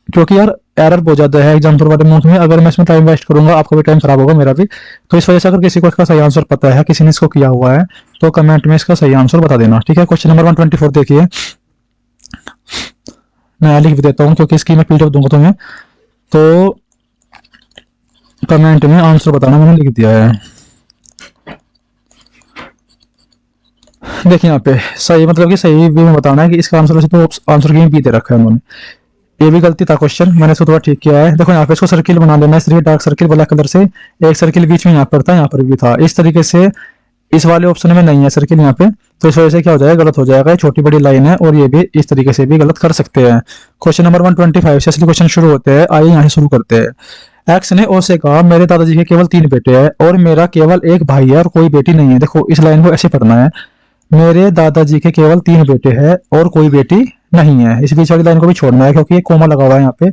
क्योंकि यार एरर बहुत ज्यादा है एग्जाम वाले नोट में, अगर मैं इसमें टाइम वेस्ट करूंगा आपका भी टाइम खराब होगा मेरा भी, तो इस वजह से अगर किसी को इसका सही आंसर पता है, किसी ने इसको किया हुआ है, तो कमेंट में इसका सही आंसर बता देना, ठीक है। क्वेश्चन नंबर 124 देखिए, मैं लिख भी देता हूँ क्योंकि इसकी मैं पीडीएफ दूंगा तुम्हें, तो कमेंट में आंसर बताना, मैंने लिख दिया है। देखिए यहाँ पे सही मतलब कि सही वे में बताना है कि इसका आंसर वैसे तो आंसर की बी दे रखा है उन्होंने। ये भी गलती था क्वेश्चन, मैंने इसको थोड़ा ठीक किया है। देखो यहाँ पे इसको सर्किल बना लेना है, इसलिए डार्क सर्किल ब्लैक कलर से, एक सर्किल बीच में यहाँ पर था, यहाँ पर भी था। इस तरीके से इस वाले ऑप्शन में नहीं है सर्किल यहाँ पे, तो इस वजह से क्या हो जाएगा, गलत हो जाएगा। ये छोटी बड़ी लाइन है और ये भी इस तरीके से भी गलत कर सकते हैं। क्वेश्चन नंबर 125 से असली क्वेश्चन शुरू होते हैं। आइए यहाँ से शुरू करते हैं। एक्स ने ओ से कहा मेरे दादाजी के केवल 3 बेटे हैं और मेरा केवल एक भाई है और कोई बेटी नहीं है। देखो इस लाइन को ऐसे पढ़ना है, मेरे दादाजी के केवल 3 बेटे हैं और कोई बेटी नहीं है। इस बीच वाली लाइन को भी छोड़ना है क्योंकि ये कोमा लगा हुआ है यहाँ पे,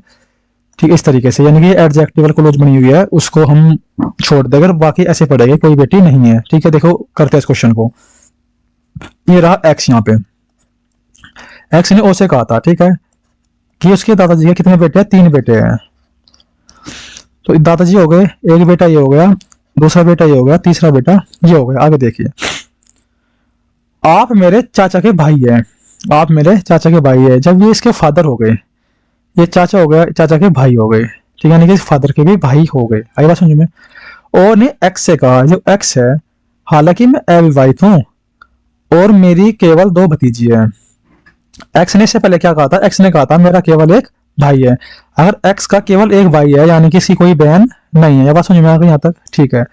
ठीक इस तरीके से, यानी कि एडजेक्टिवल क्लोज बनी हुई है, उसको हम छोड़ देंगे, बाकी ऐसे पढ़ेंगे कोई बेटी नहीं है। ठीक है, देखो करते हैं इस क्वेश्चन को। ये रहा एक्स, यहाँ पे एक्स ने ओ से कहा था, ठीक है, कि उसके दादाजी के कितने बेटे हैं, 3 बेटे हैं। तो दादाजी हो गए, एक बेटा ये हो गया, दूसरा बेटा ये हो गया, तीसरा बेटा ये हो गया। आगे देखिए, आप मेरे चाचा के भाई हैं, आप मेरे चाचा के भाई है। जब ये इसके फादर हो गए, ये चाचा हो गया, चाचा के भाई हो गए, ठीक है, यानी कि फादर के भी भाई हो गए। आई बात समझ में। ओ ने एक्स से कहा, जो एक्स है, हालांकि मैं अविवाहित हूँ और मेरी केवल 2 भतीजी है। एक्स ने इससे पहले क्या कहा था, एक्स ने कहा था मेरा केवल एक भाई है। अगर एक्स का केवल एक भाई है यानी कि इसकी कोई बहन नहीं है। ये बात समझ में आ गई यहाँ तक, ठीक है।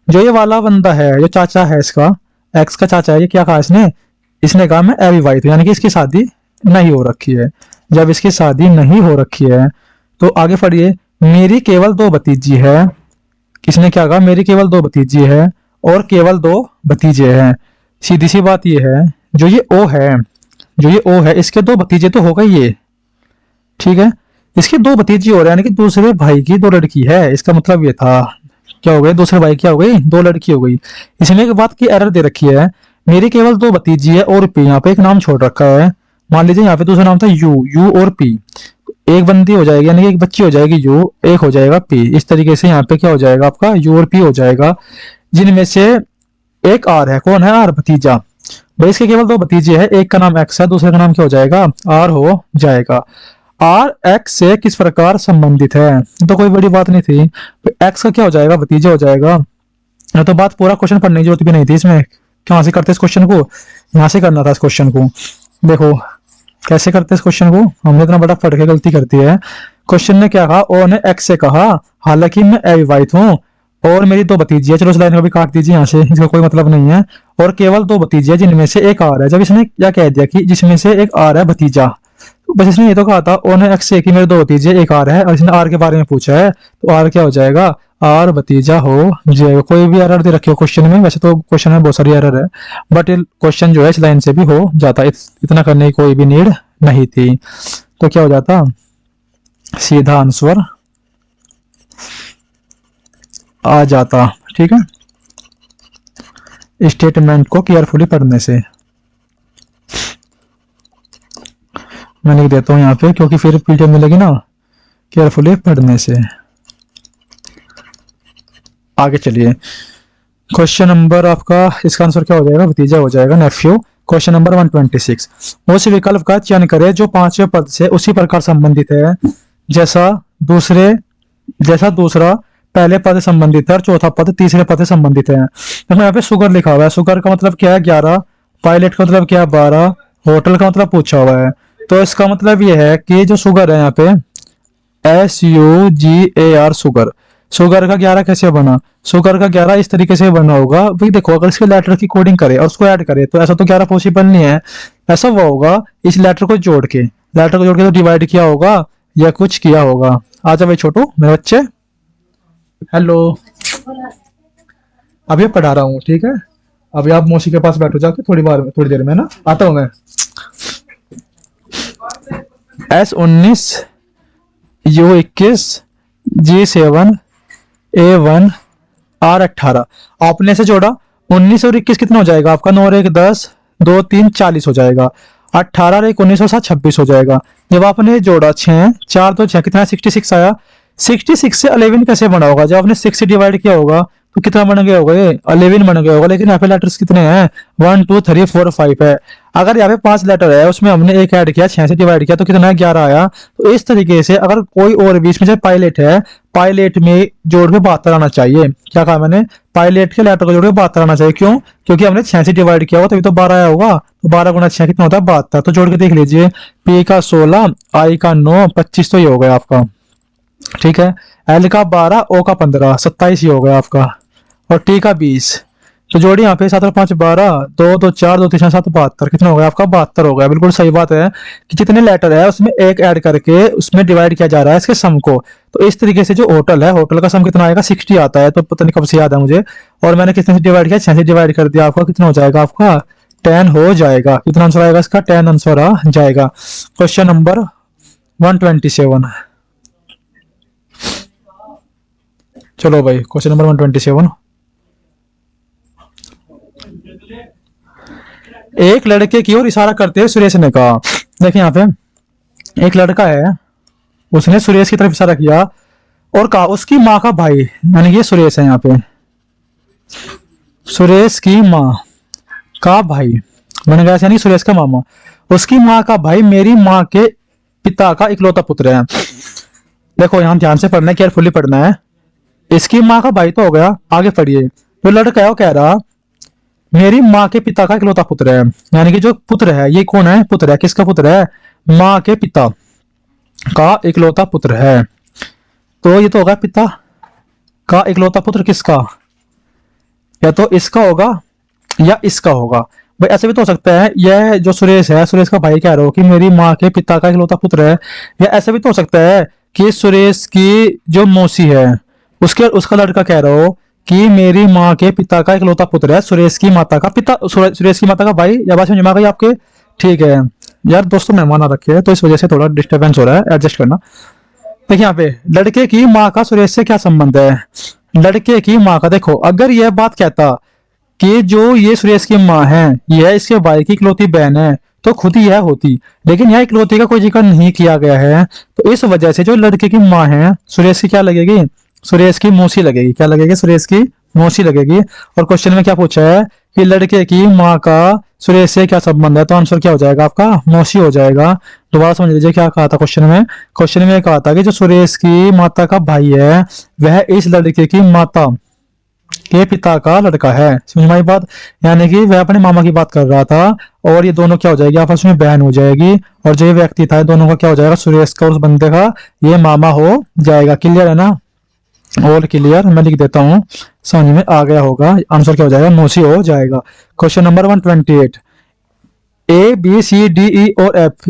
जो ये वाला बंदा है, जो चाचा है इसका, एक्स का चाचा है, ये क्या कहा इसने, इसने कहा मैं अविवाहित हूँ, यानी कि इसकी शादी नहीं हो रखी है। जब इसकी शादी नहीं हो रखी है तो आगे पढ़िए, मेरी केवल 2 भतीजी है। किसने क्या कहा, मेरी केवल 2 भतीजी है और केवल 2 भतीजे हैं। सीधी सी बात ये है, जो ये ओ है, जो ये ओ है, इसके 2 भतीजे तो हो गए ये, ठीक है, इसके 2 भतीजी हो रहे हैं, यानी कि दूसरे भाई की 2 लड़की है। इसका मतलब ये था, क्या हो गए, दूसरे भाई क्या हो गई, 2 लड़की हो गई। इसमें एक बात की एरर दे रखी है, मेरी केवल 2 भतीजी है और पी, यहाँ पे एक नाम छोड़ रखा है। मान लीजिए यहाँ पे दूसरा नाम था यू, यू और पी, एक बंदी हो जाएगी यानी कि एक बच्ची हो जाएगी यू, एक हो जाएगा पी। इस तरीके से यहाँ पे क्या हो जाएगा आपका, यू और पी हो जाएगा, जिनमें से एक आर है। कौन है, आर, भतीजा। भाई इसके केवल 2 भतीजे है, एक का नाम एक्स है, दूसरे का नाम क्या हो जाएगा, आर हो जाएगा। आर एक्स से किस प्रकार संबंधित है, तो कोई बड़ी बात नहीं थी, एक्स का क्या हो जाएगा, भतीजा हो जाएगा। तो बात पूरा क्वेश्चन पढ़ने की जरूरत भी नहीं थी इसमें। कहाँ से करते इस क्वेश्चन को, यहाँ से करना था इस क्वेश्चन को। देखो कैसे करते इस क्वेश्चन को, हमने इतना बड़ा पढ़ के गलती करती है। क्वेश्चन ने क्या कहा, ओ ने एक्स से कहा हालांकि मैं अविवाहित हूँ और मेरी 2 भतीजी है। चलो इस लाइन को भी काट दीजिए यहाँ से, इसका कोई मतलब नहीं है। और केवल 2 भतीजी है जिनमें से एक आर है। जब इसने क्या कह दिया कि जिसमें से एक आर है भतीजा, तो बस इसने ये तो कहा था ओ ने एक्स से कि मेरे 2 भतीजे एक आर है, और इसने आर के बारे में पूछा है, तो आर क्या हो जाएगा, आर भतीजा हो जाएगा। कोई भी एरर दे रखी हो क्वेश्चन में, वैसे तो क्वेश्चन में बहुत सारी एरर है, बट ये क्वेश्चन जो है इस लाइन से भी हो जाता, इतना करने की कोई भी नीड नहीं थी। तो क्या हो जाता, सीधा आंसर आ जाता। ठीक है, स्टेटमेंट को केयरफुली पढ़ने से। मैं लिख देता हूं यहाँ पे क्योंकि फिर पीडीएफ मिलेगी ना, केयरफुली पढ़ने से। आगे चलिए, क्वेश्चन नंबर आपका, इसका आंसर क्या हो जाएगा, भतीजा हो जाएगा, नेफ्यू। क्वेश्चन नंबर 126, उस विकल्प का चयन करें जो 5वें पद से उसी प्रकार संबंधित है जैसा दूसरा पहले पद से संबंधित है और चौथा पद तीसरे पद से संबंधित है। देखो यहाँ पे शुगर लिखा हुआ है, शुगर का मतलब क्या है 11, पायलट का मतलब क्या है 12, होटल का मतलब पूछा हुआ है। तो इसका मतलब ये है कि जो शुगर है यहाँ पे SUGAR, शुगर, शुगर का 11 कैसे बना, शुगर का 11 इस तरीके से बना होगा भाई। देखो अगर इसके लेटर की कोडिंग करे और उसको ऐड करे तो ऐसा तो 11 पॉसिबल नहीं है। ऐसा हुआ होगा इस लेटर को जोड़ के तो डिवाइड किया होगा या कुछ किया होगा। आ जाओ भाई छोटू मेरे बच्चे, हेलो, अभी पढ़ा रहा हूँ, ठीक है, अभी आप मौसी के पास बैठो जाके, थोड़ी देर में ना आता हूँ मैं। S19 U21 G7 A1 R18 आपने से जोड़ा, 19 और 21 कितना हो जाएगा आपका, 9 और 1 10, 2 3 40 हो जाएगा, 18 और 1 19 और 7 26 हो जाएगा। जब आपने जोड़ा 6 4 2 6 कितना 66 आया। 66 से 11 कैसे बना होगा, जब आपने 6 से डिवाइड किया होगा तो कितना बन गया होगा, ये 11 बन गया होगा। लेकिन यहाँ पे लेटर्स कितने हैं, 1 2 3 4 5 है। अगर यहाँ पे 5 लेटर है, उसमें हमने एक ऐड किया, 6 से डिवाइड किया, तो कितना है, 11 आया। तो इस तरीके से अगर कोई और बीच में से पायलट है, पायलट में जोड़ के 72 आना चाहिए। क्या कहा मैंने, पायलट के लेटर को जोड़ के 72 आना चाहिए। क्यों, क्योंकि हमने 6 से डिवाइड किया होगा तभी तो 12 आया होगा। तो 12 गुना 6 कितना होता है, 72। तो जोड़ के देख लीजिए, पी का 16, आई का 9, 25 तो ये हो गया आपका। ठीक है, एल का 12, ओ का 15, 27 ही हो गया आपका, और टी का 20। तो जोड़ी यहाँ पे 7 और 5 12, 2 2 4 2 3 7 72, कितना हो गया आपका, 72 हो गया। बिल्कुल सही बात है कि जितने लेटर है उसमें एक ऐड करके उसमें डिवाइड किया जा रहा है इसके सम को। तो इस तरीके से जो होटल है, होटल का सम कितना आएगा, 60 आता है। तो पता नहीं कब से याद है मुझे, और मैंने कितने से डिवाइड किया, 6 से डिवाइड कर दिया। आपका कितना हो जाएगा, आपका 10 हो जाएगा। कितना आंसर आएगा इसका, 10 आंसर आ जाएगा। Question number 127। चलो भाई, क्वेश्चन नंबर 127। एक लड़के की ओर इशारा करते हुए सुरेश ने कहा, देखिए यहाँ पे एक लड़का है, उसने सुरेश की तरफ इशारा किया और कहा उसकी माँ का भाई, यानी ये सुरेश है, यहाँ पे सुरेश की माँ का भाई बन गया, यानी सुरेश का मामा। उसकी माँ का भाई मेरी माँ के पिता का इकलौता पुत्र है। देखो यहाँ ध्यान से पढ़ना है, केयरफुली पढ़ना है। इसकी माँ का भाई तो हो गया, आगे पढ़िए। जो लड़का है वो कह रहा मेरी माँ के पिता का इकलौता पुत्र है, यानी कि जो पुत्र है ये कौन है, पुत्र है, किसका पुत्र है, माँ के पिता का इकलौता पुत्र है। तो ये तो होगा पिता का इकलौता पुत्र किसका, या तो इसका होगा या इसका होगा। भाई ऐसे भी तो हो सकता है, यह जो सुरेश है, सुरेश का भाई कह रहा हो कि मेरी माँ के पिता का इकलौता पुत्र है। या ऐसे भी तो हो सकता है कि सुरेश की जो मौसी है उसके उसका लड़का कह रहा हो कि मेरी माँ के पिता का इकलौता पुत्र है सुरेश की माता का पिता, सुरेश की माता का भाई। या बात समझ में आ गई आपके, ठीक है यार, दोस्तों मेहमान आ रखे हैं तो इस वजह से थोड़ा डिस्टर्बेंस हो रहा है, एडजस्ट करना। देखिए यहाँ पे लड़के की माँ का सुरेश से क्या संबंध है, लड़के की माँ का। देखो अगर यह बात कहता कि जो ये सुरेश की माँ है यह इसके भाई की इकलौती बहन है, तो खुद ही यह होती, लेकिन यह इकलौती का कोई जिक्र नहीं किया गया है। तो इस वजह से जो लड़के की माँ है सुरेश की क्या लगेगी, सुरेश की मौसी लगेगी। क्या लगेगी, सुरेश की मौसी लगेगी। और क्वेश्चन में क्या पूछा है कि लड़के की माँ का सुरेश से क्या संबंध है, तो आंसर क्या हो जाएगा आपका, मौसी हो जाएगा। दोबारा समझ लीजिए क्या कहा था क्वेश्चन में, क्वेश्चन में कहा था कि जो सुरेश की माता का भाई है वह इस लड़के की माता के पिता का लड़का है। समझ में आई बात, यानी कि वह अपने मामा की बात कर रहा था और ये दोनों क्या हो जाएगी, आपस में बहन हो जाएगी। और जो ये व्यक्ति था दोनों का क्या हो जाएगा, सुरेश का उस बंदे का ये मामा हो जाएगा। क्लियर है ना, ऑल क्लियर, मैं लिख देता हूँ, समझ में आ गया होगा। आंसर क्या हो जाएगा, मौसी हो जाएगा। Question number 128। A B C D E और एफ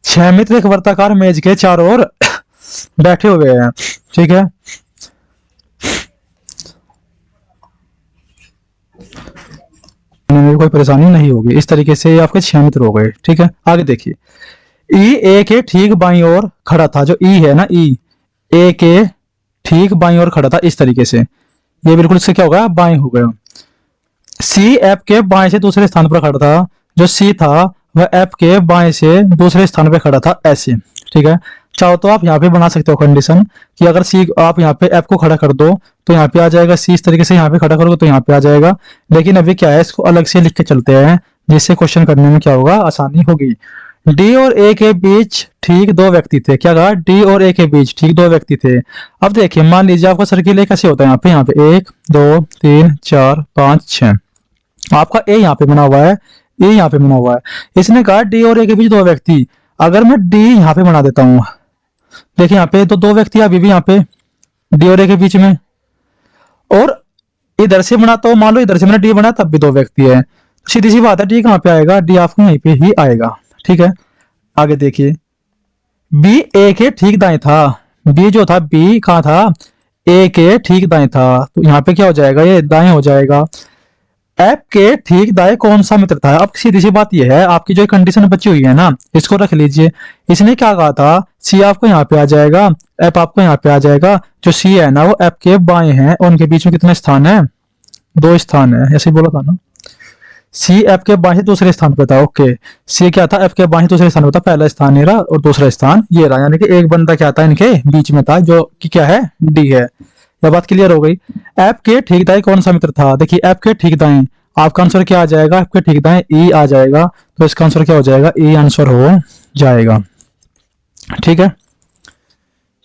6 मित्र एक वर्ताकार मेज के चारों ओर बैठे हुए हैं। ठीक है, कोई परेशानी नहीं होगी। इस तरीके से आपके 6 मित्र हो गए। ठीक है, आगे देखिए। ई ए के ठीक बाईं ओर खड़ा था, जो ई है ना, ई ए के ठीक बाईं ओर खड़ा था इस तरीके से, ये बिल्कुल इससे क्या होगा, बाएं हो गया। सी एफ के बाएं से दूसरे स्थान पर खड़ा था, जो सी था वह एफ के बाएं से दूसरे स्थान पर खड़ा था, ऐसे। ठीक है, चाहो तो आप यहाँ पे बना सकते हो कंडीशन कि अगर सी आप यहाँ पे एफ को खड़ा कर दो तो यहाँ पे आ जाएगा, सी इस तरीके से यहाँ पे खड़ा करोगे तो यहाँ पे आ जाएगा। लेकिन अभी क्या है, इसको अलग से लिख के चलते हैं जिससे क्वेश्चन करने में क्या होगा, आसानी होगी। डी और ए के बीच ठीक 2 व्यक्ति थे। क्या कहा, डी और ए के बीच ठीक 2 व्यक्ति थे। अब देखिए मान लीजिए आपका सर्किल कैसे होता है, यहाँ पे 1 2 3 4 5 6, आपका ए यहाँ पे बना हुआ है, ए यहाँ पे बना हुआ है। इसने कहा डी और ए के बीच 2 व्यक्ति। अगर मैं डी यहाँ पे बना देता हूँ, देखिए यहाँ पे तो 2 व्यक्ति अभी भी यहाँ पे डी और ए के बीच में, और इधर से बना तो मान लो इधर से मैंने डी बना तब भी 2 व्यक्ति है। सीधी सी बात है, डी कहाँ पे आएगा, डी आपको यहीं पे ही आएगा। ठीक है, आगे देखिए। बी ए के ठीक दाएं था, बी जो था बी कहाँ था, ए के ठीक दाएं था, तो यहाँ पे क्या हो जाएगा, ये दाएं हो जाएगा। एफ के ठीक दाएं कौन सा मित्र था। अब सीधी सी बात यह है, आपकी जो कंडीशन बची हुई है ना, इसको रख लीजिए। इसने क्या कहा था, सी आपको यहाँ पे आ जाएगा, एफ आपको यहाँ पे आ जाएगा। जो सी है ना वो एफ के बाएं है, और उनके बीच में कितने स्थान है, 2 स्थान है, ऐसे बोला था ना। सी एफ के बाएं से दूसरे स्थान पे था। ओके, सी क्या था, एफ के बाएं से दूसरे स्थान पे था, पहला स्थान ये रहा और दूसरा स्थान ये रहा, यानी कि एक बंदा क्या था इनके बीच में था, जो कि क्या है, डी है। यह बात क्लियर हो गई। एफ के ठीक दाएं कौन सा मित्र था? देखिए एफ के ठीक दाएं आपका आंसर क्या आ जाएगा? एफ के ठीक दाएं ई आ जाएगा, तो इसका आंसर क्या हो जाएगा? ई आंसर हो जाएगा। ठीक है,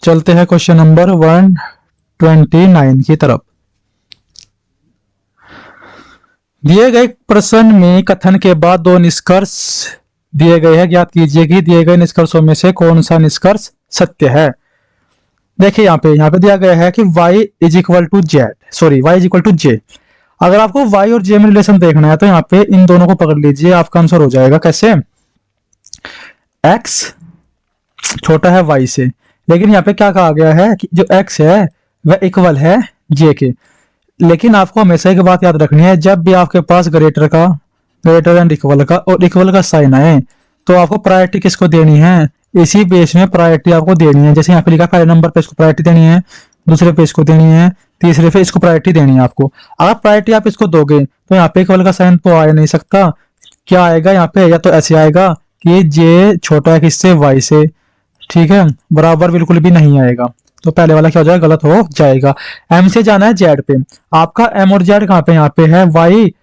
चलते हैं क्वेश्चन नंबर 129 की तरफ। दिए गए प्रश्न में कथन के बाद दो निष्कर्ष दिए गए हैं, ज्ञात कीजिए कि दिए गए निष्कर्षों में से कौन सा निष्कर्ष सत्य है। देखिए यहाँ पे दिया गया है कि y is equal to Z, sorry y is equal to J. अगर आपको y और j में रिलेशन देखना है तो यहाँ पे इन दोनों को पकड़ लीजिए, आपका आंसर हो जाएगा कैसे? x छोटा है y से, लेकिन यहाँ पे क्या कहा गया है कि जो x है वह इक्वल है j के। लेकिन आपको हमेशा एक बात याद रखनी है, जब भी आपके पास ग्रेटर एंड इक्वल का और इक्वल का साइन आए तो आपको प्रायोरिटी किसको देनी है? इसी बेस में प्रायोरिटी आपको देनी है। जैसे यहाँ पे लिखा पहले नंबर पे इसको प्रायोरिटी देनी है, दूसरे पे इसको देनी है, तीसरे पे इसको प्रायोरिटी देनी है आपको। अगर प्रायोरिटी आप इसको दोगे तो यहाँ पे इक्वल का साइन तो आ नहीं सकता। क्या आएगा यहाँ पे? या तो ऐसे आएगा कि जे छोटा है किससे? वाई से। ठीक है, बराबर बिल्कुल भी नहीं आएगा, तो पहले वाला क्या हो जाएगा? गलत हो जाएगा। एम से जाना है जेड पे, आपका एम और जेड कहाँ पे? यहाँ पे है वाई,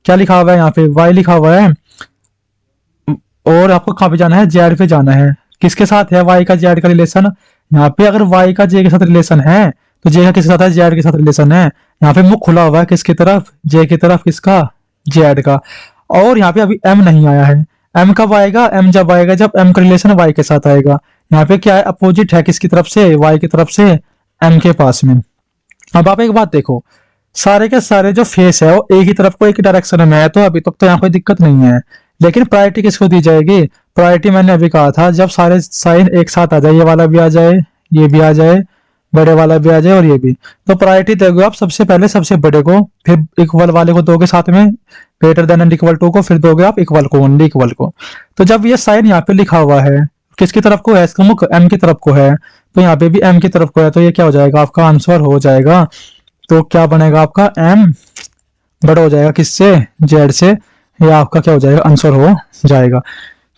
क्या लिखा हुआ है यहाँ पे? वाई लिखा हुआ है। और आपको कहाँ पे जाना है? जेड पे जाना है। किसके साथ है वाई का जेड का रिलेशन? यहाँ पे अगर वाई का जे के साथ रिलेशन है तो जे का किसके साथ है? जेड के साथ रिलेशन है। यहाँ पे मुख खुला हुआ है किसकी तरफ? जे की तरफ। किसका? जेड का। और यहाँ पे अभी एम नहीं आया है। एम कब आएगा? एम जब आएगा जब एम का रिलेशन वाई के साथ आएगा। यहाँ पे क्या है? अपोजिट है किसकी तरफ से? वाई की तरफ से, एम के पास में। अब आप एक बात देखो, सारे के सारे जो फेस है वो एक ही तरफ को, एक ही डायरेक्शन में है, तो अभी तक तो यहाँ कोई दिक्कत नहीं है। लेकिन प्रायोरिटी किसको दी जाएगी? प्रायोरिटी मैंने अभी कहा था जब सारे साइन एक साथ आ जाए, ये वाला भी आ जाए, ये भी आ जाए, बड़े वाला भी आ जाए और ये भी, तो प्रायोरिटी दोगे आप सबसे पहले सबसे बड़े को, फिर इक्वल वाले को दोगे साथ में, greater than and equal to को, फिर दोगे आप इक्वल को, ओनली इक्वल को। तो जब ये साइन यहाँ पे लिखा हुआ है किसकी तरफ को है? इसका मुख एम की तरफ को है, तो यहाँ पे भी एम की तरफ को है, तो ये क्या हो जाएगा? आपका आंसर हो जाएगा। तो क्या बनेगा आपका? एम बड़ा हो जाएगा किससे? जेड से। ये आपका क्या हो जाएगा? आंसर हो जाएगा।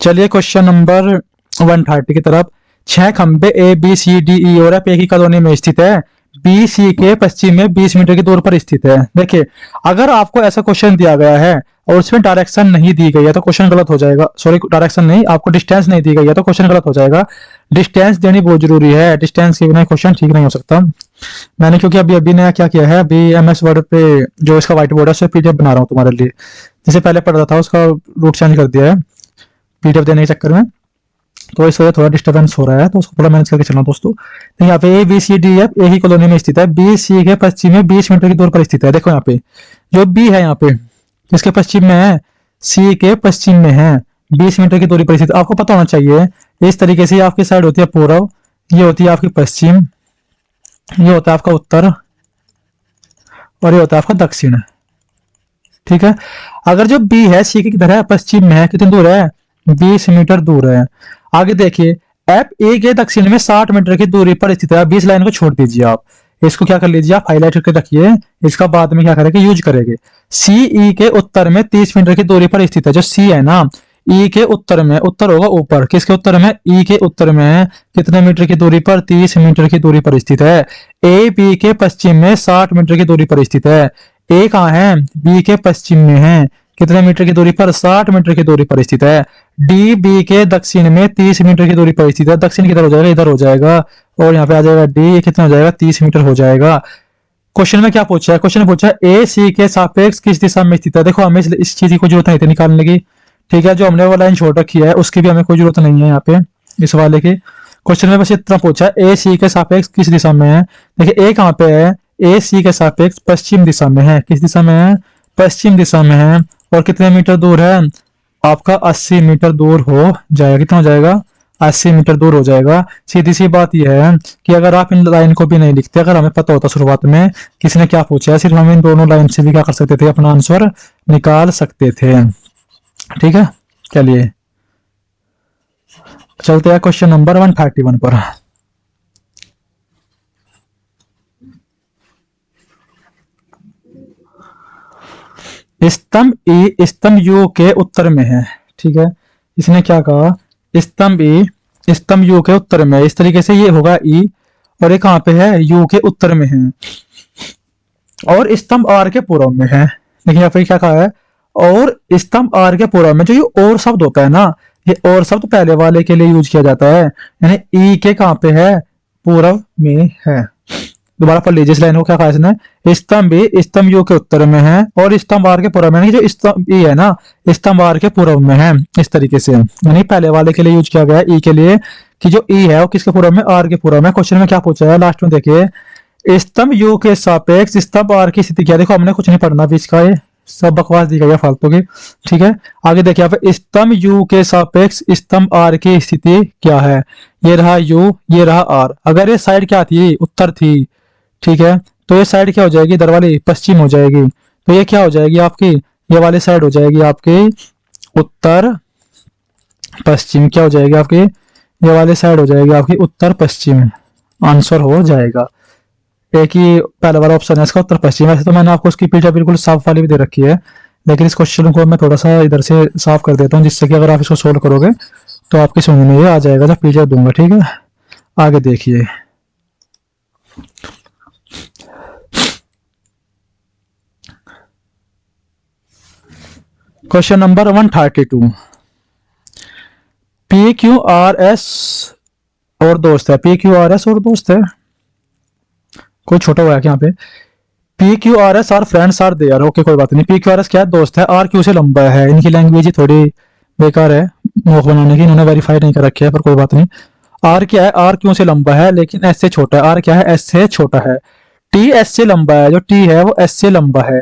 चलिए क्वेश्चन नंबर 130 की तरफ। 6 खंबे ए बी सी डी ई और एफ एक ही कॉलोनी में स्थित है, बी सी के पश्चिम में 20 मीटर की दूर पर स्थित है। देखिए अगर आपको ऐसा क्वेश्चन दिया गया है और उसमें डायरेक्शन नहीं दी गई है तो क्वेश्चन गलत हो जाएगा। सॉरी, डायरेक्शन नहीं, आपको डिस्टेंस नहीं दी गई है तो क्वेश्चन गलत हो जाएगा। डिस्टेंस देनी बहुत जरूरी है, डिस्टेंस के बिना क्वेश्चन ठीक नहीं हो सकता। मैंने क्योंकि अभी नया क्या किया है, अभी एमएस वर्ड पे जो इसका व्हाइट बोर्ड है उससे पीडीएफ बना रहा हूँ तुम्हारे लिए। जैसे पहले पढ़ रहा था उसका रूट चेंज कर दिया है पीडीएफ देने के चक्कर में, तो इस वजह थोड़ा डिस्टर्बेंस हो रहा है, तो उसको थोड़ा मैनेज करके चलना दोस्तों। तो यहाँ पे A B C D F एक ही कॉलोनी में स्थित है, बी सी के पश्चिम में 20 मीटर की दूर पर स्थित है। देखो यहाँ पे जो बी है यहाँ पे किसके पश्चिम में है? सी के पश्चिम में है, 20 मीटर की दूरी पर स्थित। आपको पता होना चाहिए इस तरीके से आपकी साइड होती है पूर्व, ये होती है आपकी पश्चिम, ये होता है आपका उत्तर और ये होता है आपका दक्षिण। ठीक है, अगर जो बी है सी की किधर है? पश्चिम में है। कितनी दूर है? 20 मीटर दूर है। आगे देखिए एफ ए के दक्षिण में 60 मीटर की दूरी पर स्थित है। 20 लाइन को छोड़ दीजिए, आप इसको क्या कर लीजिए, आप हाईलाइट करके रखिए, इसका बाद में क्या करेंगे? यूज करेंगे। सी ई के उत्तर में 30 मीटर की दूरी पर स्थित है। जो सी है ना, ई के उत्तर में, उत्तर होगा ऊपर, किसके उत्तर में? ई के उत्तर में कितने मीटर की दूरी पर? 30 मीटर की दूरी पर स्थित है। ए बी के पश्चिम में 60 मीटर की दूरी पर स्थित है। ए कहाँ है? बी के पश्चिम में है, कितने मीटर की दूरी पर? 60 मीटर की दूरी पर स्थित है। डी बी के दक्षिण में 30 मीटर की दूरी पर स्थित है। दक्षिण किधर हो जाएगा? इधर हो जाएगा, और यहाँ पे आ जाएगा डी, कितना हो जाएगा? 30 मीटर हो जाएगा। क्वेश्चन में क्या पूछा है? क्वेश्चन में पूछा है ए सी के सापेक्ष किस दिशा में स्थित है। देखो हमें इस चीज की कोई जरूरत नहीं थी निकालने की, ठीक है, जो हमने वो लाइन छोड़ रखी है उसकी भी हमें कोई जरूरत नहीं है यहाँ पे इस वाले की। क्वेश्चन में बस इतना पूछा है ए सी के सापेक्ष किस दिशा में है। देखिए ए कहाँ पे है? ए सी के सापेक्ष पश्चिम दिशा में है। किस दिशा में है? पश्चिम दिशा में है। और कितने मीटर दूर है? आपका 80 मीटर दूर हो जाएगा। कितना हो जाएगा? 80 मीटर दूर हो जाएगा। सीधी सी बात यह है कि अगर आप इन लाइन को भी नहीं लिखते, अगर हमें पता होता शुरुआत में किसी ने क्या पूछा है, सिर्फ हम इन दोनों लाइन से भी क्या कर सकते थे? अपना आंसर निकाल सकते थे। ठीक है, चलिए चलते हैं क्वेश्चन नंबर 131 पर। स्तंभ ई स्तंभ यू के उत्तर में है। ठीक है, इसने क्या कहा? स्तंभ ई स्तंभ यू के उत्तर में है। इस तरीके से ये होगा ई, और ये कहाँ पे है? यू के उत्तर में है। और स्तंभ आर के पूर्व में है। देखिए यहाँ पे क्या कहा है, और स्तंभ आर के पूर्व में। जो ये और शब्द होता है ना, ये और शब्द पहले वाले के लिए यूज किया जाता है, यानी ई के कहाँ पे है, पूर्व में है। दोबारा पढ़ लीजिए इस लाइन को, क्या कहा इसने, स्तंभ ए स्तंभ यू के उत्तर में है और स्तंभ आर के पूर्व में, यानी जो स्तंभ ई है ना, स्तंभ आर के पूर्व में है। इस तरीके से यानी पहले वाले के लिए यूज किया गया है, ई के लिए, कि जो ई है वो किसके पूर्व में, आर के पूर्व में। क्वेश्चन में क्या पूछा है लास्ट में, देखिए स्तंभ यू के सापेक्ष स्तंभ आर की स्थिति क्या है। देखो हमने कुछ नहीं पढ़ना बीच का, ये सब बकवास दी गई है फालतू की, ठीक है। आगे देखिए यहाँ पे स्तंभ यू के सापेक्ष स्तंभ आर की स्थिति क्या है। ये रहा यू, ये रहा आर। अगर ये साइड क्या थी, उत्तर थी, ठीक है, तो ये साइड क्या हो जाएगी, इधर वाली पश्चिम हो जाएगी। तो ये क्या हो जाएगी आपकी, ये वाली साइड हो जाएगी आपकी उत्तर पश्चिम। क्या हो जाएगी आपकी, ये वाली साइड हो जाएगी आपकी उत्तर पश्चिम। आंसर हो जाएगा एक ही पहला वाला ऑप्शन है इसका, उत्तर पश्चिम। वैसे तो मैंने आपको उसकी पीछे बिल्कुल साफ वाली भी दे रखी है, लेकिन इस क्वेश्चन को मैं थोड़ा सा इधर से साफ कर देता हूँ, जिससे कि अगर आप इसको सोल्व करोगे तो आपकी समझ में ये आ जाएगा जब पीछे दूंगा, ठीक है। आगे देखिए, question number 132। P Q R S और दोस्त है, पी क्यू आर एस और दोस्त है, कोई छोटा हुआ है यहाँ पे। P Q R S are friends are there, okay कोई बात नहीं। पी क्यू आर एस क्या है, दोस्त है। आर क्यू से लंबा है, इनकी लैंग्वेज ही थोड़ी बेकार है मोख बनाने की, इन्होंने वेरीफाई नहीं कर रखी है, पर कोई बात नहीं। आर क्या है, आर क्यू से लंबा है लेकिन एस से छोटा है। आर क्या है, एस से छोटा है। टी एस से लंबा है, जो टी है वो एस से लंबा है।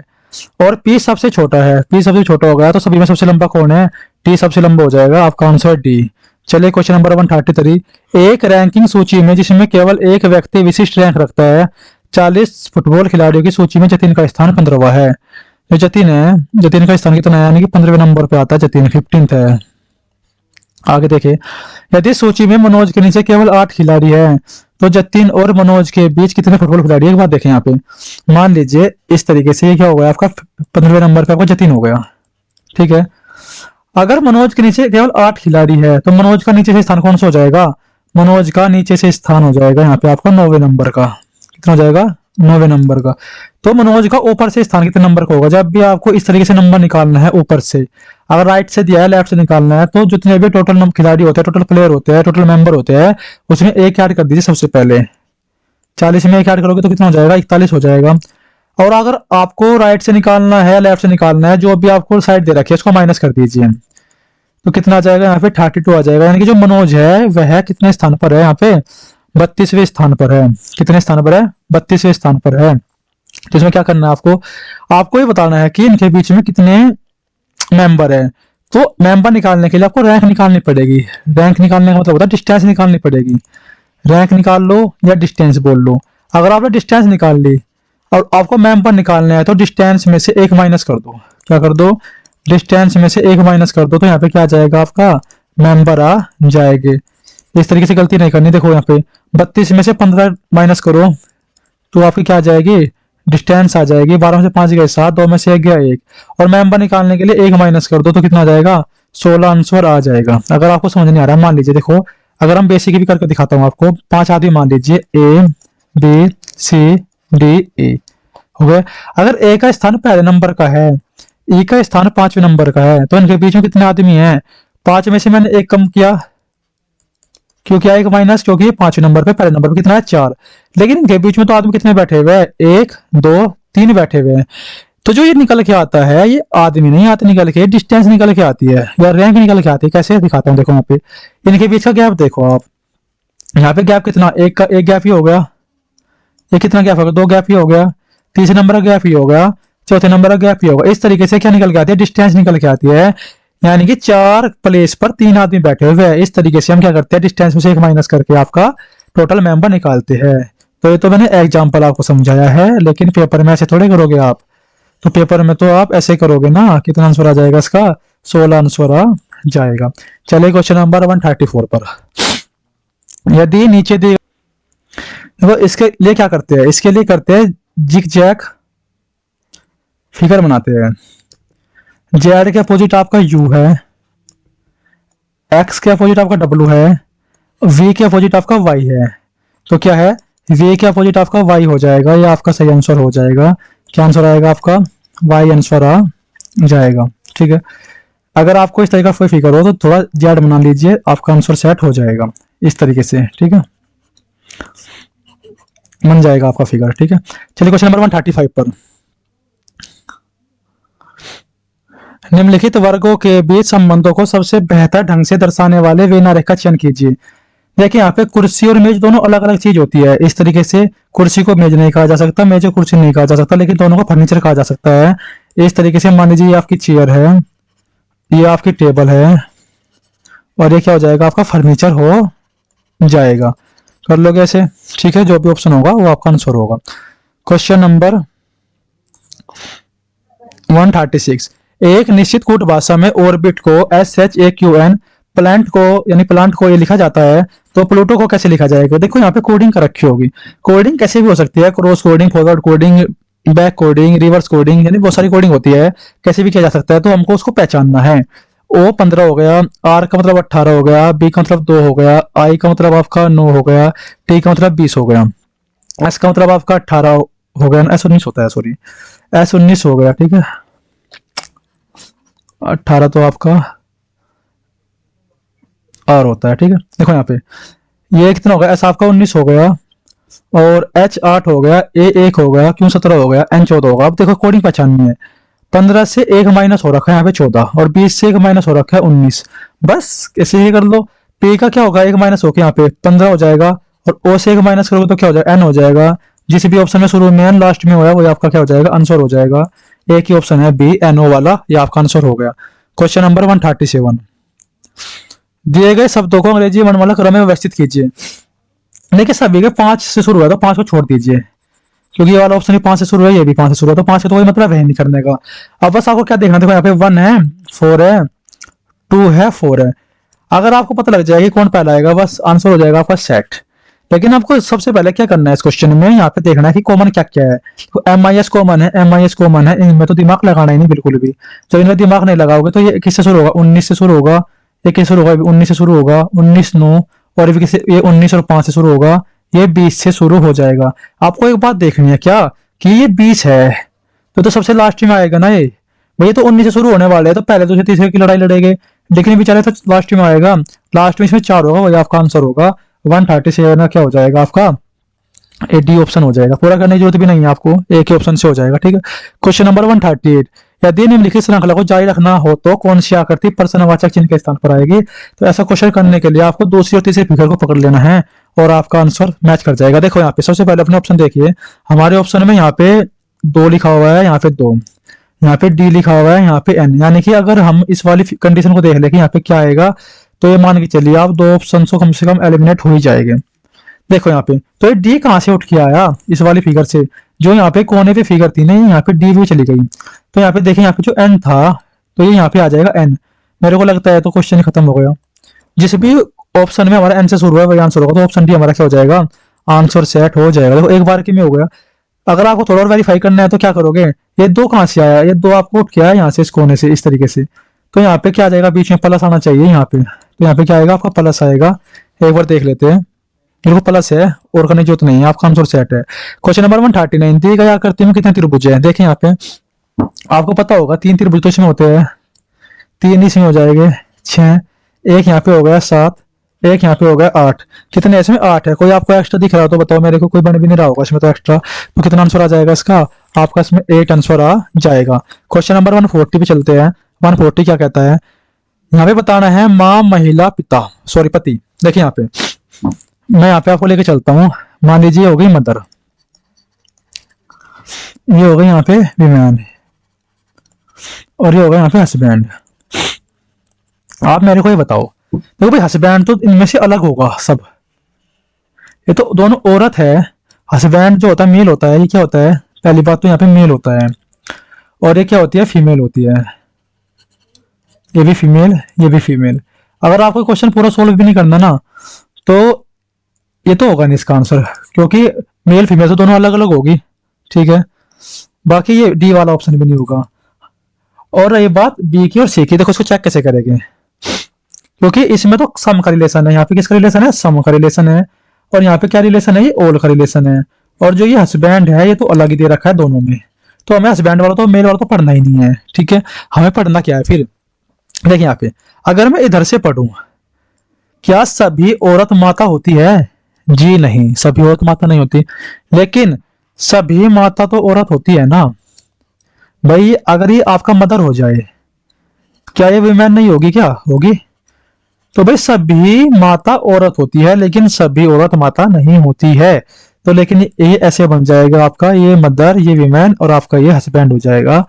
और पी सबसे छोटा है, पी सबसे छोटा हो गया तो सभी में सबसे लंबा कौन है, टी सबसे लंबा हो जाएगा। आपका आंसर डी। चलिए क्वेश्चन नंबर 133। एक रैंकिंग सूची में जिसमें केवल एक व्यक्ति विशिष्ट रैंक रखता है, 40 फुटबॉल खिलाड़ियों की सूची में जतिन का स्थान 15वां है। जो जतिन है, जतिन का स्थान कितना है, यानी कि 15वें नंबर पे आता है जतिन, 15th है। आगे देखिए, यदि सूची में मनोज के नीचे केवल 8 खिलाड़ी हैं, तो जतिन और मनोज के बीच कितने फुटबॉल खिलाड़ी है, एक बात देखें यहाँ पे। मान लीजिए इस तरीके से, ये क्या हो गया आपका 15वें नंबर पे आपका जतिन हो गया, ठीक है। अगर मनोज के नीचे केवल 8 खिलाड़ी है तो मनोज का नीचे से स्थान कौन सा हो जाएगा, मनोज का नीचे से स्थान हो जाएगा यहाँ पे आपका 9वें नंबर का। कितना हो जाएगा, 9वें नंबर का। तो मनोज का ऊपर से स्थान कितने नंबर का होगा। जब भी आपको इस तरीके से नंबर निकालना है ऊपर से, अगर राइट से दिया है लेफ्ट से निकालना है, तो जितने भी टोटल खिलाड़ी होते हैं, टोटल प्लेयर होते हैं, टोटल मेंबर होते हैं, उसमें एक ऐड कर दीजिए सबसे पहले। 40 में एक ऐड करोगे तो कितना हो जाएगा, 41 हो जाएगा। और अगर आपको राइट से निकालना है लेफ्ट से निकालना है, जो भी आपको साइड दे रखी है उसको माइनस कर दीजिए, तो कितना आ जाएगा यहाँ पे 32 आ जाएगा। यानी कि जो मनोज है वह कितने स्थान पर है, यहाँ पे 32वें स्थान पर है। कितने स्थान पर है, 32वें स्थान पर है। तो इसमें क्या करना है आपको, आपको ये बताना है कि इनके बीच में कितने मेंबर है। तो मेंबर निकालने के लिए आपको रैंक निकालनी पड़ेगी। रैंक निकालने का मतलब होता है डिस्टेंस निकालनी पड़ेगी। रैंक निकाल लो या डिस्टेंस बोल लो। अगर आपने डिस्टेंस निकाल ली और आपको मेंबर निकालना है, तो डिस्टेंस में से एक माइनस कर दो। क्या कर दो, डिस्टेंस में से एक माइनस कर दो, तो यहाँ पे क्या आ जाएगा आपका, मेंबर आ जाएंगे। इस तरीके से गलती नहीं करनी। देखो यहाँ पे 32 में से 15 माइनस करो तो आपकी क्या आ जाएगी, डिस्टेंस आ जाएगी। 12 में से 5 गए 7, 2 में से 1 गया 1, और मेंबर निकालने के लिए 1 माइनस कर दो तो कितना आ जाएगा, 16 आंसर आ जाएगा। अगर आपको समझ नहीं आ रहा है, मान लीजिए देखो, अगर हम बेसिक भी करके दिखाता हूँ आपको। 5 आदमी मान लीजिए, ए बी सी डी ए हो गए। अगर ए का स्थान पहले नंबर का है, ई का स्थान 5वें नंबर का है, तो इनके बीच में कितने आदमी हैं, 5 में से मैंने 1 कम किया, क्यों किया 1 माइनस, क्योंकि 5वें नंबर पे पहले नंबर पे कितना है 4। लेकिन इनके बीच में तो आदमी कितने बैठे हुए हैं, 1 2 3 बैठे हुए हैं। तो जो ये निकल के आता है, ये आदमी नहीं आते निकल के, डिस्टेंस निकल के आती है या रैंक निकल के आती है। कैसे दिखाता हूँ, देखो यहाँ पे इनके बीच का गैप देखो आप। यहाँ पे गैप कितना, एक का एक गैप ही हो गया। ये कितना गैप होगा, 2 गैप ही हो गया। तीसरे नंबर का गैप ही हो गया, चौथे नंबर का गैप ही होगा। इस तरीके से क्या निकल के आती है, डिस्टेंस निकल के आती है। यानी कि 4 प्लेस पर 3 आदमी बैठे हुए हैं। इस तरीके से हम क्या करते हैं, डिस्टेंस में से 1 माइनस करके आपका टोटल मेंबर निकालते हैं। तो ये तो मैंने एग्जांपल आपको समझाया है, लेकिन पेपर में ऐसे थोड़े करोगे आप। तो पेपर में तो आप ऐसे करोगे ना। कितना आंसर आ जाएगा इसका, 16 आंसर आ जाएगा। चलिए क्वेश्चन नंबर 134 पर। यदि नीचे दी, तो इसके लिए क्या करते हैं, इसके लिए करते हैं जिग जैग फिगर बनाते हैं। जेड के अपोजिट आपका यू है, एक्स के अपोजिट आपका डब्ल्यू है, वी के अपोजिट आपका वाई है। तो क्या है, वी के अपोजिट आपका वाई हो जाएगा, ये आपका सही आंसर हो जाएगा। क्या आंसर आएगा आपका? वाई आंसर आ जाएगा। ठीक है, अगर आपको इस तरीके का कोई फिगर हो तो थोड़ा जेड बना लीजिए, आपका आंसर सेट हो जाएगा इस तरीके से। ठीक है, बन जाएगा आपका फिगर। ठीक है, चलिए क्वेश्चन नंबर 135 पर, निम्नलिखित वर्गों के बीच संबंधों को सबसे बेहतर ढंग से दर्शाने वाले वेना रेखा चयन कीजिए। देखिए यहाँ पे कुर्सी और मेज दोनों अलग अलग चीज होती है। इस तरीके से कुर्सी को मेज नहीं कहा जा सकता, मेज को कुर्सी नहीं कहा जा सकता, लेकिन दोनों को फर्नीचर कहा जा सकता है। इस तरीके से मान लीजिए ये आपकी चेयर है, ये आपकी टेबल है, और ये क्या हो जाएगा? आपका फर्नीचर हो जाएगा। कर लोगे ऐसे? ठीक है, जो भी ऑप्शन होगा वो आपका आंसर होगा। क्वेश्चन नंबर 136, एक निश्चित कूट भाषा में ऑर्बिट को SHAQN, प्लांट को ये लिखा जाता है, तो प्लूटो को कैसे लिखा जाएगा? देखो यहाँ पे कोडिंग कर रखी होगी। कोडिंग कैसे भी हो सकती है, cross coding, forward coding, back coding, reverse coding, यानी बहुत सारी कोडिंग होती है, कैसे भी किया जा सकता है। तो हमको उसको पहचानना है। O 15 हो गया, R का मतलब 18 हो गया, B का मतलब 2 हो गया, I का मतलब आपका 9 हो गया, T का मतलब 20 हो गया, S का मतलब आपका 18 हो गया, S 19 होता है, सॉरी S 19 हो गया। ठीक है, 18 तो आपका R होता है। ठीक है, देखो यहाँ पे ये कितना हो गया? S आपका 19 हो गया, और H 8 हो गया, A 1 हो गया, Q 17 हो गया, N 14 होगा। अब देखो कोडिंग पहचाननी है। 15 से 1 माइनस हो रखा है यहाँ पे 14, और 20 से 1 माइनस हो रखा है 19। बस ऐसे ही कर लो। P का क्या होगा? 1 माइनस होकर यहाँ पे 15 हो जाएगा, और O से 1 माइनस करोगे तो क्या हो जाएगा? N हो जाएगा। जिस भी ऑप्शन में शुरू में N लास्ट में होगा वो आपका क्या हो जाएगा? आंसर हो जाएगा। एक ही ऑप्शन है B, NO वाला, ये आपका आंसर हो गया। क्वेश्चन नंबर 137, दिए गए शब्दों को अंग्रेजी वर्णमाला क्रम में व्यवस्थित कीजिए। देखिए सभी के 5 से शुरू है, तो 5 को छोड़ दीजिए, क्योंकि ये वाला ऑप्शन भी 5 से शुरू है, ये भी 5 से शुरू है, तो 5 का तो कोई मतलब है नहीं करने का। अब बस आपको क्या देखना है? देखो यहाँ पे 1 है, 4 है, 2 है, 4 है। अगर आपको पता लग जाएगा कि कौन पहला आएगा, बस आंसर हो जाएगा आपका सेट। लेकिन आपको सबसे पहले क्या करना है इस क्वेश्चन में? यहाँ पे देखना है कि कॉमन क्या क्या है। तो MIS कॉमन है, MIS कॉमन है, इनमें तो दिमाग लगाना ही नहीं बिल्कुल भी। तो इनमें दिमाग नहीं लगाओगे तो ये किससे शुरू होगा? 19 से शुरू होगा, ये किससे शुरू होगा? 19 से शुरू होगा, 19 9, और ये 19 और 5 से शुरू होगा, ये 20 से शुरू हो जाएगा। आपको एक बात देखनी है क्या, कि ये 20 है तो सबसे लास्ट में आएगा ना ये। भैया तो 19 से शुरू होने वाले हैं, तो पहले तो तीसरे की लड़ाई लड़ेंगे, लेकिन बेचारे तो लास्ट में आएगा। लास्ट में इसमें 4 होगा, वही आपका आंसर होगा। 137 क्या हो जाएगा आपका? डी ऑप्शन हो जाएगा। पूरा करने की जरूरत भी नहीं है आपको, एक ही ऑप्शन से हो जाएगा। ठीक है, क्वेश्चन नंबर 138, यदि निम्नलिखित श्रृंखला को जारी रखना हो तो कौन सी आकृति प्रश्नवाचक चिन्ह के स्थान पर आएगी? तो ऐसा क्वेश्चन करने के लिए आपको दूसरी और तीसरी फिगर को पकड़ लेना है, और आपका आंसर मैच कर जाएगा। देखो यहाँ पे सबसे पहले अपने ऑप्शन देखिए। हमारे ऑप्शन में यहाँ पे 2 लिखा हुआ है, यहाँ पे 2, यहाँ पे D लिखा हुआ है, यहाँ पे N। यानी कि अगर हम इस वाली कंडीशन को देख ले कि यहाँ पे क्या आएगा, तो ये मान के चलिए आप 2 ऑप्शन को कम से कम एलिमिनेट हो ही जाएंगे। देखो यहाँ पे तो ये D कहाँ से उठ के आया? इस वाली फिगर से। जो यहाँ पे कोने पे फिगर थी नहीं, यहाँ पे D भी चली गई। तो यहाँ पे देखें, यहाँ पे जो N था, तो ये यहाँ पे आ जाएगा N। मेरे को लगता है तो क्वेश्चन खत्म हो गया। जिस भी ऑप्शन में हमारा N से शुरू है वही आंसर होगा, तो ऑप्शन D हमारा क्या हो जाएगा? आंसर सेट हो जाएगा। देखो एक बार की में हो गया। अगर आपको थोड़ा और वेरीफाई करना है तो क्या करोगे? ये 2 कहाँ से आया? ये 2 आपको उठ के आया यहाँ से, इस कोने से, इस तरीके से। तो यहाँ पे क्या आ जाएगा? बीच में प्लस आना चाहिए यहाँ पे। तो यहाँ पे क्या आएगा? आपका प्लस आएगा। एक बार देख लेते हैं। देखो प्लस है, और करने की जरूरत नहीं है, आपका आंसर सेट है। क्वेश्चन नंबर 139, दी गई आकृति में कितने त्रिभुज है? देखें यहाँ पे आपको पता होगा 3 त्रिभुज तो इसमें होते हैं, 3 इसमें हो जाएंगे 6, एक यहाँ पे हो गया 7, एक यहाँ पे हो गया 8। कितने इसमें? 8 है। कोई आपको एक्स्ट्रा दिख रहा हो तो बताओ, मेरे को कोई बन भी नहीं रहा होगा इसमें तो एक्स्ट्रा। तो कितना आंसर आ जाएगा इसका? आपका इसमें 8 आंसर आ जाएगा। क्वेश्चन नंबर 140 पे चलते हैं। 140 क्या कहता है? यहाँ पे बताना है माँ, महिला, पिता, सॉरी पति। देखिए यहाँ पे मैं यहाँ पे आपको लेके चलता हूँ। मान लीजिए हो गई मदर, ये हो गई यहाँ पे विमेन, और ये होगा यहाँ पे हस्बैंड। आप मेरे को ये बताओ, देखो भाई हस्बैंड तो इनमें से अलग होगा सब, ये तो दोनों औरत है। हस्बैंड जो होता है मेल होता है, ये क्या होता है? पहली बात तो यहाँ पे मेल होता है, और ये क्या होती है? फीमेल होती है। ये भी फीमेल, ये भी फीमेल। अगर आपको क्वेश्चन पूरा सोल्व भी नहीं करना ना, तो ये तो होगा नहीं इसका आंसर, क्योंकि मेल फीमेल तो दोनों अलग अलग होगी। ठीक है, बाकी ये डी वाला ऑप्शन भी नहीं होगा। और ये बात बी की और सी की, देखो इसको चेक कैसे करेंगे? क्योंकि इसमें तो सम का रिलेशन है, यहाँ पे किसका रिलेशन है? सम का रिलेशन है। और यहाँ पे क्या रिलेशन है? ये ऑल का रिलेशन है। और जो ये हस्बैंड है ये तो अलग ही दे रखा है दोनों में। तो हमें हस्बैंड वाला तो मेल वाला तो पढ़ना ही नहीं है, ठीक है। हमें पढ़ना क्या है फिर, देखिए यहाँ पे अगर मैं इधर से पढ़ूं, क्या सभी औरत माता होती है? जी नहीं, सभी औरत माता नहीं होती, लेकिन सभी माता तो औरत होती है ना भाई। अगर ये आपका मदर हो जाए, क्या ये विमेन नहीं होगी? क्या होगी? तो भाई सभी माता औरत होती है, लेकिन सभी औरत माता नहीं होती है। तो लेकिन ये ऐसे बन जाएगा आपका, ये मदर, ये विमेन और आपका ये हस्बैंड हो जाएगा।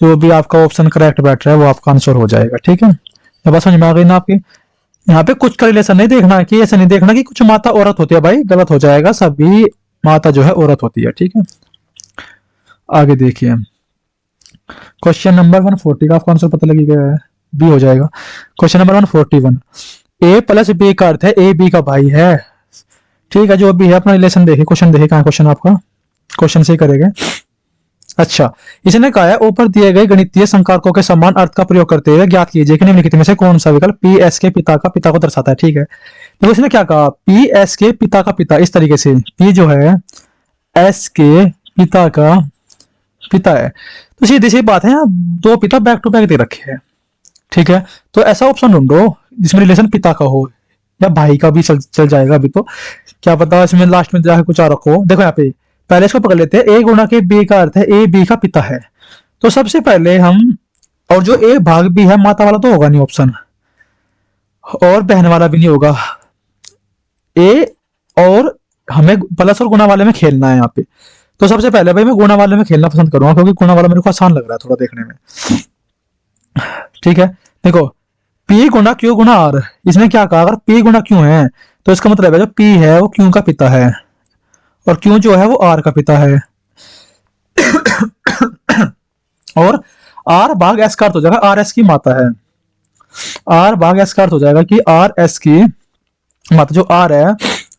जो भी आपका ऑप्शन करेक्ट बैठ रहा है वो आपका आंसर हो जाएगा, ठीक है। तो बस समझ में आ गई ना आपकी। यहाँ पे कुछ का रिलेशन नहीं देखना, कि ऐसा नहीं देखना कि कुछ माता औरत होती है, भाई गलत हो जाएगा। सभी माता जो है औरत होती है, ठीक है। आगे देखिए, क्वेश्चन नंबर 140 का आपको आंसर पता लगी गया है, बी हो जाएगा। क्वेश्चन नंबर 141, ए प्लस बी का अर्थ है ए बी का भाई है, ठीक है। जो भी है अपना रिलेशन देखिए, क्वेश्चन देखिए कहाँ क्वेश्चन आपका, क्वेश्चन से ही करेंगे। अच्छा, इसने कहा है ऊपर दिए गए गणितीय संकारकों के समान अर्थ का प्रयोग करते हुए ज्ञात कीजिए कि निम्नलिखित में से कौन सा विकल्प पी एस के पिता का पिता को दर्शाता है, ठीक है। तो इसने क्या कहा, पी एस के पिता का पिता, इस तरीके से पी जो है एस के पिता का पिता है, तो सीधी सी बात है, दो पिता बैक टू बैक दे रखे हैं, ठीक है। तो ऐसा ऑप्शन ढूंढो जिसमें रिलेशन पिता का हो, या भाई का भी चल जाएगा अभी तो, क्या पता इसमें लास्ट में जाकर कुछ और रखो। देखो यहाँ पे पहले इसको पकड़ लेते हैं, ए गुणा के बी का अर्थ है ए बी का पिता है। तो सबसे पहले हम, और जो ए भाग बी है माता वाला तो होगा नहीं ऑप्शन, और बहन वाला भी नहीं होगा, ए और हमें प्लस और गुणा वाले में खेलना है यहाँ पे। तो सबसे पहले भाई मैं गुणा वाले में खेलना पसंद करूंगा, क्योंकि गुणा वाला मेरे को आसान लग रहा है थोड़ा देखने में, ठीक है। देखो P गुणा Q गुणा R, इसने क्या कहा, अगर P गुणा Q है तो इसका मतलब है जो P है वो Q का पिता है, और Q जो है वो R का पिता है, और R भाग S का अर्थ हो जाएगा R S की माता है। R भाग S का अर्थ हो जाएगा कि R S की माता, जो R है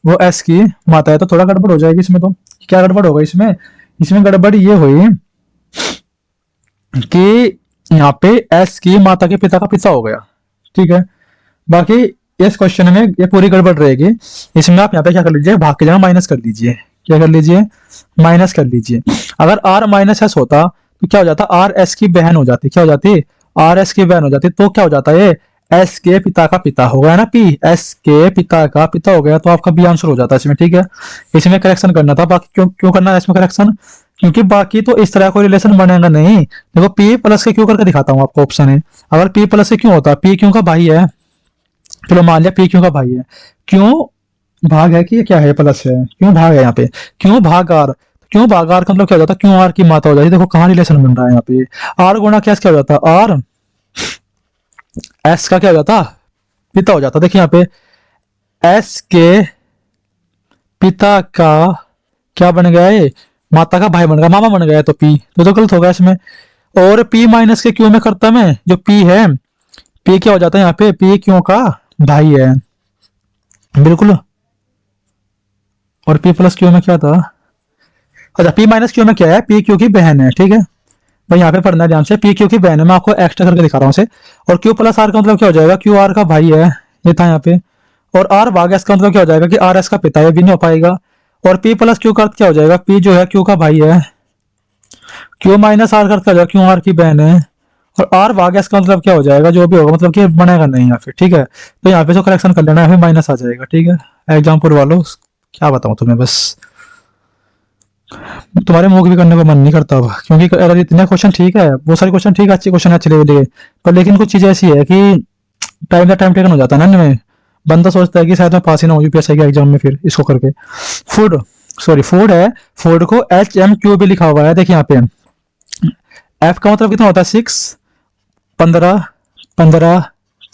वो S की माता है। तो थोड़ा गड़बड़ हो जाएगी इसमें, तो क्या गड़बड़ होगा इसमें, इसमें गड़बड़ ये हुई कि यहाँ पे S की माता के पिता का पिता हो गया, ठीक है। बाकी इस क्वेश्चन में ये पूरी गड़बड़ रहेगी। इसमें आप यहाँ पे क्या कर लीजिए, भाग के जगह माइनस कर लीजिए, क्या कर लीजिए, माइनस कर लीजिए। अगर R माइनस एस होता तो क्या हो जाता, R S की बहन हो जाती, क्या हो जाती, R S की बहन हो जाती। तो क्या हो जाता है, S के पिता का पिता हो गया ना, P S के पिता का पिता हो गया, तो आपका बी आंसर हो जाता है इसमें, ठीक है। इसमें करेक्शन करना था, बाकी क्यों करना है इसमें करेक्शन, क्योंकि बाकी तो इस तरह कोई रिलेशन बनेगा नहीं। देखो P प्लस के क्यों करके दिखाता हूँ आपको, ऑप्शन है। अगर P प्लस से क्यों होता, P क्यों का भाई है, चलो मान लिया P क्यों का भाई है, क्यों भाग है कि ये क्या है, प्लस है, क्यों भाग है यहाँ पे, क्यों भाग आर, क्यों भाग आर का मतलब क्या हो जाता, क्यों आर की माता हो जाती। देखो कहाँ रिलेशन बन रहा है यहाँ पे, आर गुणा क्या हो जाता, आर एस का क्या हो जाता, पिता हो जाता। देखिए यहाँ पे एस के पिता का क्या बन गया है, माता का भाई बन गया, मामा बन गया, तो पी तो गलत हो गया इसमें। और पी माइनस के क्यों में करता मैं, जो पी है, पी क्या हो जाता है यहाँ पे, पी क्यों का भाई है, बिल्कुल। और पी प्लस क्यू में क्या था, अच्छा पी माइनस क्यू में क्या है, पी क्यू की बहन है, ठीक है भाई। यहाँ पे पढ़ना है ध्यान से, पी क्यू की बहन है, मैं आपको एक्स्ट्रा करके दिखा रहा हूँ। और क्यू प्लस आर का मतलब क्या हो जाएगा, क्यू आर का भाई है, ये था यहाँ पे। और आर भाग एस का मतलब क्या हो जाएगा कि आर एस का पिता है, भी नहीं हो पाएगा। और पी प्लस क्यू का अर्थ क्या हो जाएगा, पी जो है क्यू का भाई है, क्यू माइनस आर का अर्थ क्या हो जाएगा, क्यू आर की बहन है। और आर भाग एस का मतलब क्या हो जाएगा, जो भी होगा मतलब कि बनेगा नहीं यहाँ पे, ठीक है। तो यहाँ पे जो करेक्शन कर लेना है, माइनस आ जाएगा, ठीक है। एग्जाम्पल वालों क्या बताऊँ तुम्हें, बस तुम्हारे मुंह भी करने का मन नहीं करता अब, क्योंकि अगर इतने क्वेश्चन ठीक है, बहुत सारे क्वेश्चन ठीक है, अच्छे क्वेश्चन अच्छे लिए पर, लेकिन कुछ चीजें ऐसी है कि टाइम टेकन हो जाता है ना इनमें। बंदा सोचता है कि शायद मैं पास ही ना हो यूपीएससी के एग्जाम में, फिर इसको करके फूड है, फूड को HMQ भी लिखा हुआ है, देखिए यहाँ पे एफ का मतलब कितना होता है 6, 15, 15,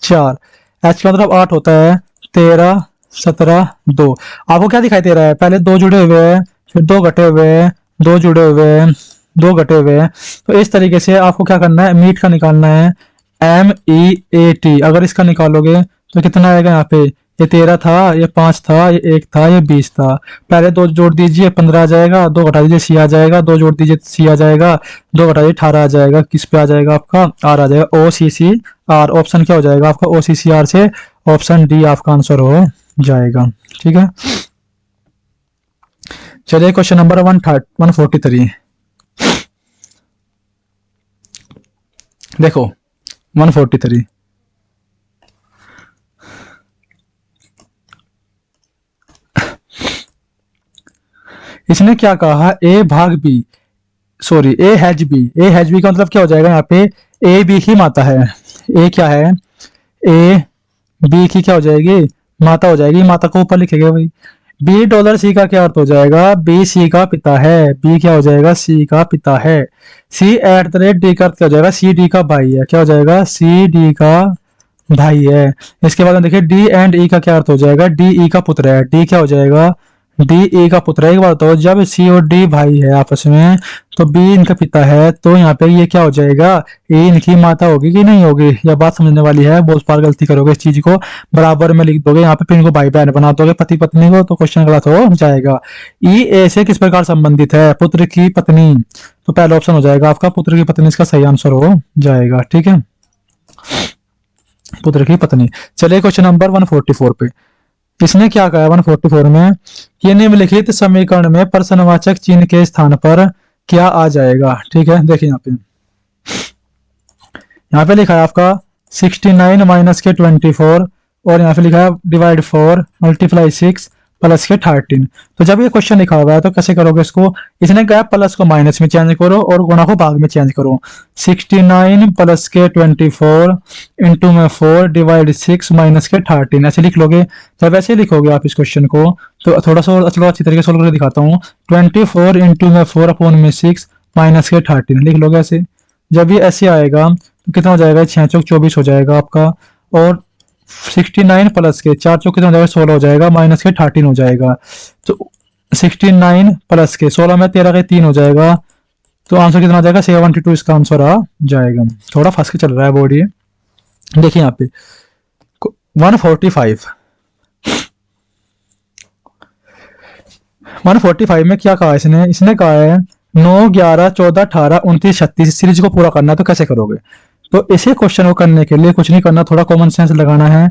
4, एच का मतलब 8 होता है, 13, 17, 2। आपको क्या दिखाई दे रहा है, पहले 2 जुड़े हुए हैं, फिर 2 घटे हुए हैं, 2 जुड़े हुए हैं, 2 घटे हुए हैं। तो इस तरीके से आपको क्या करना है, मीट का निकालना है, MEAT। अगर इसका निकालोगे तो कितना आएगा यहाँ पे, ये 13 था, ये 5 था, ये 1 था, ये 20 था। पहले 2 जोड़ दीजिए 15 आ जाएगा, 2 घटा दीजिए C आ जाएगा, 2 जोड़ दीजिए C आ जाएगा, 2 घटा दीजिए 18 आ जाएगा। किस पे आ जाएगा आपका, R आ जाएगा, OCCR। ऑप्शन क्या हो जाएगा आपका, OCCR से ऑप्शन डी आपका आंसर हो जाएगा, ठीक है। चलिए क्वेश्चन नंबर 143, देखो 143, इसने क्या कहा, ए भाग B, sorry A has B, A has B का मतलब क्या हो जाएगा यहाँ पे, ए बी की माता है, ए क्या है, ए बी की क्या हो जाएगी, माता हो जाएगी, माता को ऊपर लिखेंगे भाई। बी डॉलर सी का क्या अर्थ हो जाएगा, बी सी का पिता है, बी क्या हो जाएगा, सी का पिता है। सी एट द रेट डी का अर्थ क्या हो जाएगा, सी डी का भाई है, क्या हो जाएगा, सी डी का भाई है। इसके बाद हम देखिए डी एंड ई का क्या अर्थ हो जाएगा, डी ई का पुत्र है, डी क्या हो जाएगा, डी ई का पुत्र है। एक बात बताओ, जब सी और डी भाई है आपस में, तो बी इनका पिता है, तो यहाँ पे ये क्या हो जाएगा, ए इनकी माता होगी कि नहीं होगी, यह बात समझने वाली है। बहुत बार गलती करोगे इस चीज को, बराबर में लिख दोगे यहाँ पे, फिर इनको भाई बहन बना दोगे पति पत्नी को, तो क्वेश्चन गलत हो जाएगा। ई ए से किस प्रकार संबंधित है, पुत्र की पत्नी, तो पहला ऑप्शन हो जाएगा आपका पुत्र की पत्नी, इसका सही आंसर हो जाएगा। ठीक है, पुत्र की पत्नी। चलिए क्वेश्चन नंबर 144 पे, इसने क्या कहा 144 में, कि निम्नलिखित समीकरण में प्रश्नवाचक चिन्ह के स्थान पर क्या आ जाएगा। ठीक है, देखिए यहाँ पे लिखा है आपका 69 माइनस के 24, और यहाँ पे लिखा है डिवाइड 4 मल्टीप्लाई 6 प्लस के 13। तो जब ये क्वेश्चन लिखा हुआ है तो कैसे करोगे इसको, इसने कहा प्लस को माइनस में चेंज करो और गुणा को भाग में चेंज करो। 69 प्लस के 24 इंटू में 4 डिवाइड 6 माइनस के 13, ऐसे लिख लोगे। जब ऐसे लिखोगे आप इस क्वेश्चन को, तो थोड़ा सा चलो अच्छी तरीके से सोल्व करके दिखाता हूँ। 24 इंटू में 4 अपॉन में 6 माइनस के 13 लिख लोगे ऐसे। जब ये ऐसे आएगा तो कितना हो जाएगा, 6 चौक 24 हो जाएगा आपका, और 69 प्लस के 4 चौक कितना हो जाएगा, 16 हो जाएगा, माइनस के 13 हो जाएगा। तो 69 प्लस के 16 में 13 के 3 हो जाएगा, तो आंसर कितना आ जाएगा, 72 इसका आंसर आ जाएगा। थोड़ा फंस के चल रहा है बोर्ड ये। देखिए यहाँ पे 145 में क्या कहा इसने कहा है 9 11 14 18 29 36 सीरीज को पूरा करना है। तो कैसे करोगे, तो इसी क्वेश्चन को करने के लिए कुछ नहीं करना, थोड़ा कॉमन सेंस लगाना है